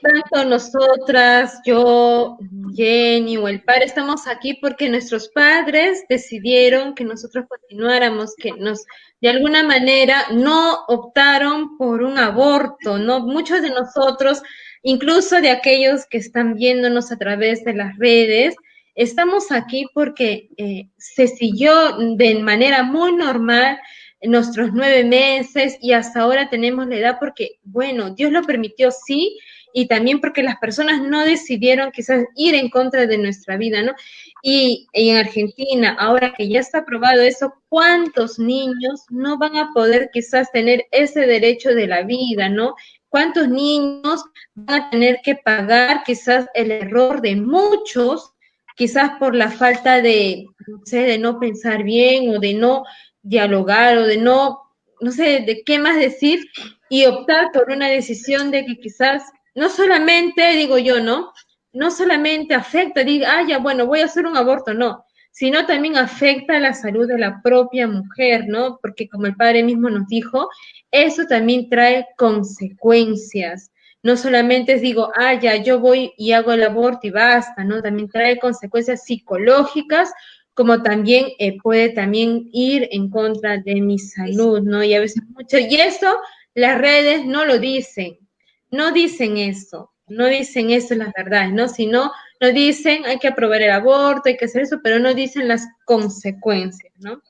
tanto nosotras, yo, Jenny o el padre, estamos aquí porque nuestros padres decidieron que nosotros continuáramos, que nos, de alguna manera, no optaron por un aborto, ¿no? Muchos de nosotros, incluso de aquellos que están viéndonos a través de las redes, estamos aquí porque se siguió de manera muy normal nuestros 9 meses y hasta ahora tenemos la edad porque, bueno, Dios lo permitió, sí, y también porque las personas no decidieron quizás ir en contra de nuestra vida, ¿no? Y en Argentina, ahora que ya está aprobado eso, ¿cuántos niños no van a poder quizás tener ese derecho de la vida, ¿no? ¿Cuántos niños van a tener que pagar quizás el error de muchos, quizás por la falta de, no sé, de no pensar bien o de no dialogar o de no sé, de qué más decir y optar por una decisión de que quizás no solamente, digo yo, ¿no? No solamente afecta, diga, ya, bueno, voy a hacer un aborto, no, sino también afecta a la salud de la propia mujer, ¿no? Porque como el padre mismo nos dijo, eso también trae consecuencias. No solamente es digo, ah, ya, yo voy y hago el aborto y basta, ¿no? También trae consecuencias psicológicas, como también puede también ir en contra de mi salud, ¿no? Y a veces mucho, y eso las redes no lo dicen, no dicen eso, no dicen eso las verdades, ¿no? Sino nos dicen hay que aprobar el aborto, hay que hacer eso, pero no dicen las consecuencias, ¿no?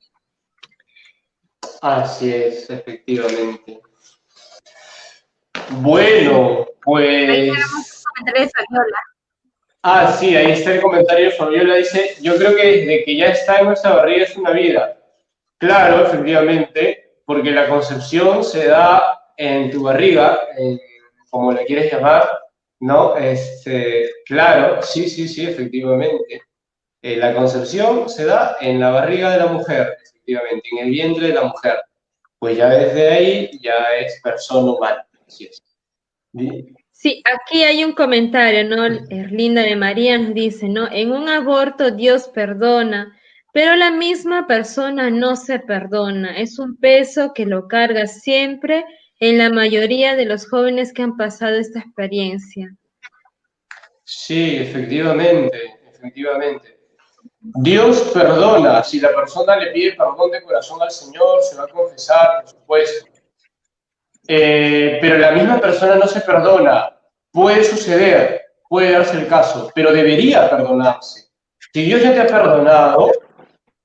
Así es, efectivamente. Bueno, Ahí tenemos un pues... comentario de Fabiola. Ah, sí, ahí está el comentario. Fabiola dice, yo creo que desde que ya está en nuestra barriga es una vida. Claro, efectivamente, porque la concepción se da en tu barriga, como la quieres llamar, ¿no? Claro, sí, sí, sí, efectivamente. La concepción se da en la barriga de la mujer, efectivamente, en el vientre de la mujer. Pues ya desde ahí ya es persona humana. Así es. Sí, aquí hay un comentario, ¿no? Erlinda de María nos dice, ¿no? En un aborto Dios perdona, pero la misma persona no se perdona. Es un peso que lo carga siempre en la mayoría de los jóvenes que han pasado esta experiencia. Sí, efectivamente, efectivamente. Dios perdona. Si la persona le pide perdón de corazón al Señor, se va a confesar, por supuesto. Pero la misma persona no se perdona. Puede suceder, puede darse el caso, pero debería perdonarse. Si Dios ya te ha perdonado,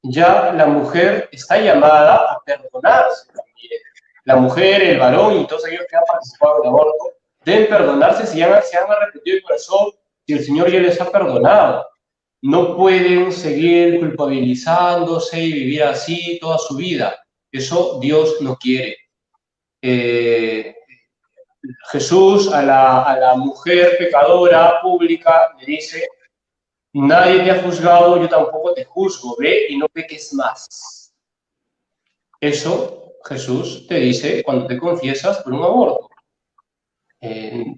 ya la mujer está llamada a perdonarse también. La mujer, el varón y todos aquellos que han participado en el aborto deben perdonarse si se han arrepentido de corazón, si el Señor ya les ha perdonado. No pueden seguir culpabilizándose y vivir así toda su vida. Eso Dios no quiere. Jesús a la mujer pecadora pública le dice, nadie te ha juzgado, yo tampoco te juzgo, ve y no peques más. Eso Jesús te dice cuando te confiesas por un aborto.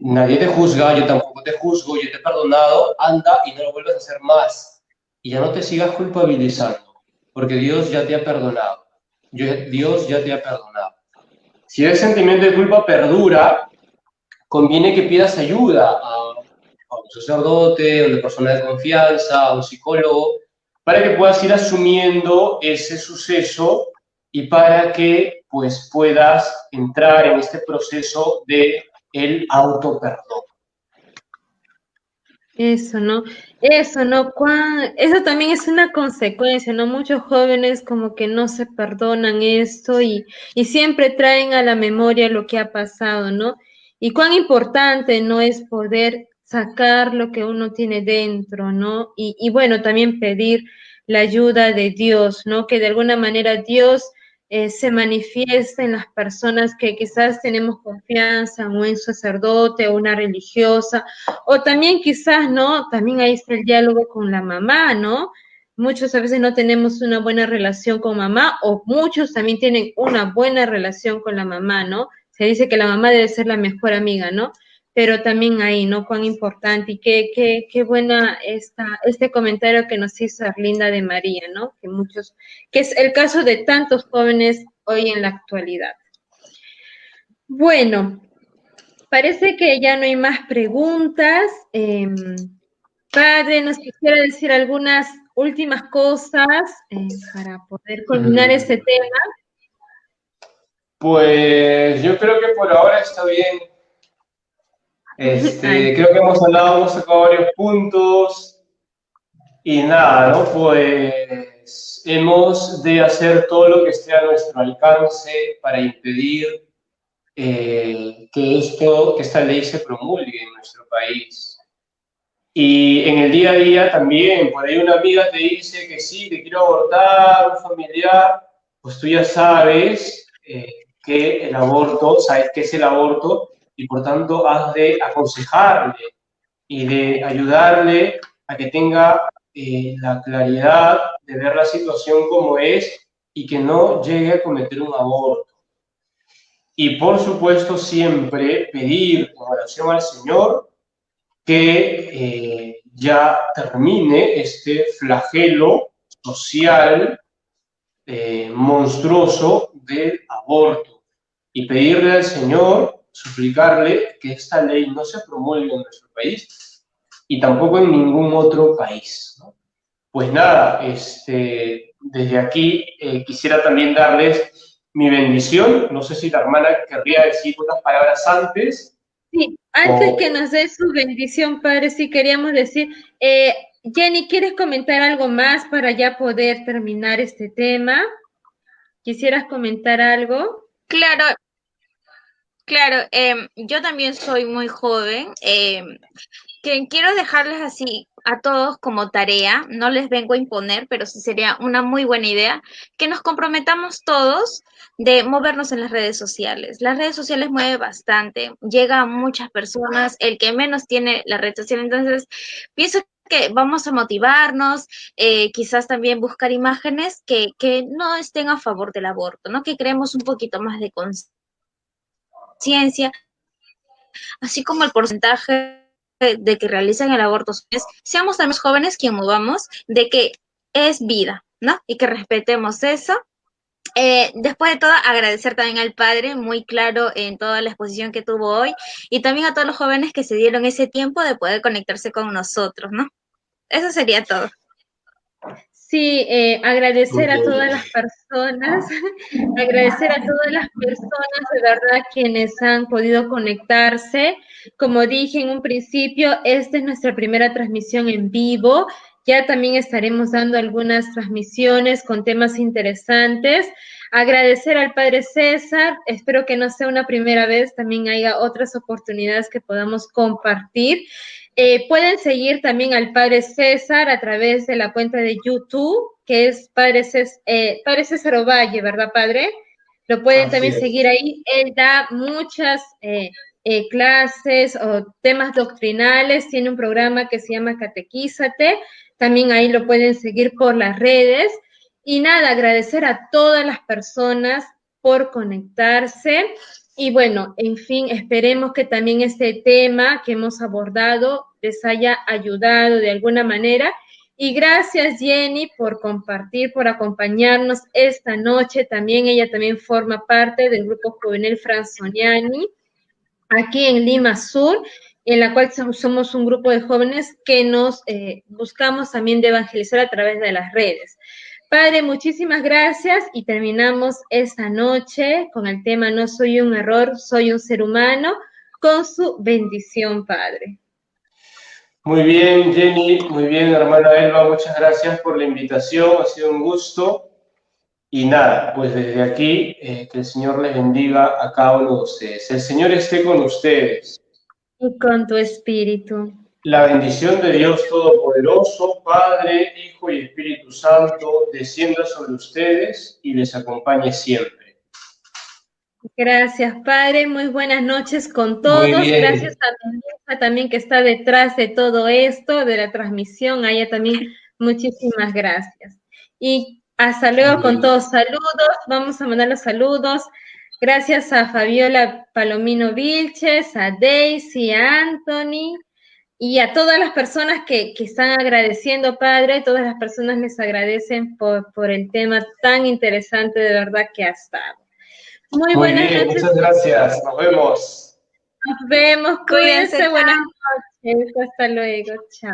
Nadie te juzga, yo tampoco te juzgo, yo te he perdonado, anda y no lo vuelvas a hacer más. Y ya no te sigas culpabilizando, porque Dios ya te ha perdonado. Dios ya te ha perdonado. Si el sentimiento de culpa perdura, conviene que pidas ayuda a un sacerdote, a una persona de confianza, a un psicólogo, para que puedas ir asumiendo ese suceso y para que pues, puedas entrar en este proceso de el autoperdón. Eso, ¿no? Eso, ¿no? Eso también es una consecuencia, ¿no? Muchos jóvenes como que no se perdonan esto y siempre traen a la memoria lo que ha pasado, ¿no? Y cuán importante no es poder sacar lo que uno tiene dentro, ¿no? Y bueno, también pedir la ayuda de Dios, ¿no? Que de alguna manera Dios se manifiesta en las personas que quizás tenemos confianza, en un sacerdote o una religiosa, o también quizás, ¿no? También ahí está el diálogo con la mamá, ¿no? Muchos a veces no tenemos una buena relación con mamá o muchos también tienen una buena relación con la mamá, ¿no? Se dice que la mamá debe ser la mejor amiga, ¿no? Pero también ahí, ¿no? Cuán importante y qué buena este comentario que nos hizo Arlinda de María, ¿no? Que es el caso de tantos jóvenes hoy en la actualidad. Bueno, parece que ya no hay más preguntas. Padre, ¿nos quisiera decir algunas últimas cosas para poder culminar este tema? Pues yo creo que por ahora está bien. Creo que hemos tocado varios puntos y nada, ¿no? Pues hemos de hacer todo lo que esté a nuestro alcance para impedir que esta ley se promulgue en nuestro país. Y en el día a día también, por ahí una amiga te dice que sí, que quiero abortar, un familiar, pues tú ya sabes que el aborto, sabes qué es el aborto y por tanto has de aconsejarle y de ayudarle a que tenga la claridad de ver la situación como es y que no llegue a cometer un aborto. Y por supuesto siempre pedir con oración al Señor que ya termine este flagelo social monstruoso del aborto y pedirle al Señor, suplicarle que esta ley no se promulgue en nuestro país y tampoco en ningún otro país, ¿no? Pues nada, desde aquí quisiera también darles mi bendición. No sé si la hermana querría decir unas palabras antes. Sí, antes que nos dé su bendición, Padre, sí queríamos decir, Jenny, ¿quieres comentar algo más para ya poder terminar este tema? ¿Quisieras comentar algo? Claro, claro, yo también soy muy joven, que quiero dejarles así a todos como tarea, no les vengo a imponer, pero sí sería una muy buena idea que nos comprometamos todos de movernos en las redes sociales. Las redes sociales mueven bastante, llega a muchas personas, el que menos tiene la red social, entonces pienso que vamos a motivarnos, quizás también buscar imágenes que no estén a favor del aborto, ¿no? Que creemos un poquito más de conciencia, así como el porcentaje de que realizan el aborto, seamos también los jóvenes quien movamos de que es vida, ¿no? Y que respetemos eso. Después de todo, agradecer también al padre, muy claro en toda la exposición que tuvo hoy, y también a todos los jóvenes que se dieron ese tiempo de poder conectarse con nosotros, ¿no? Eso sería todo. Sí, agradecer a todas las personas, agradecer a todas las personas de verdad quienes han podido conectarse. Como dije en un principio, esta es nuestra primera transmisión en vivo. Ya también estaremos dando algunas transmisiones con temas interesantes. Agradecer al Padre César, espero que no sea una primera vez, también haya otras oportunidades que podamos compartir. Pueden seguir también al Padre César a través de la cuenta de YouTube, que es Padre César Ovalle, ¿verdad, Padre? Lo pueden también seguir ahí. Él da muchas clases o temas doctrinales. Tiene un programa que se llama Catequízate. También ahí lo pueden seguir por las redes. Y nada, agradecer a todas las personas por conectarse. Y bueno, en fin, esperemos que también este tema que hemos abordado les haya ayudado de alguna manera. Y gracias, Jenny, por compartir, por acompañarnos esta noche. También ella también forma parte del grupo juvenil Franzoniani, aquí en Lima Sur, en la cual somos un grupo de jóvenes que nos buscamos también de evangelizar a través de las redes. Padre, muchísimas gracias y terminamos esta noche con el tema No soy un error, soy un ser humano, con su bendición, Padre. Muy bien, Jenny, muy bien, hermana Elba, muchas gracias por la invitación, ha sido un gusto. Y nada, pues desde aquí, que el Señor les bendiga a cada uno de ustedes. El Señor esté con ustedes. Y con tu espíritu. La bendición de Dios Todopoderoso, Padre, Hijo y Espíritu Santo, descienda sobre ustedes y les acompañe siempre. Gracias, Padre. Muy buenas noches con Muy todos. bien. Gracias a mi hija también que está detrás de todo esto, de la transmisión. A ella también muchísimas gracias. Y hasta luego con todos. Saludos. Vamos a mandar los saludos. Gracias a Fabiola Palomino Vilches, a Daisy, a Anthony y a todas las personas que están agradeciendo, Padre. Todas las personas les agradecen por el tema tan interesante de verdad que ha estado. Muy buenas bien, noches. muchas gracias. Nos vemos. Nos vemos. Cuídense. Buenas noches. Hasta luego. Chao.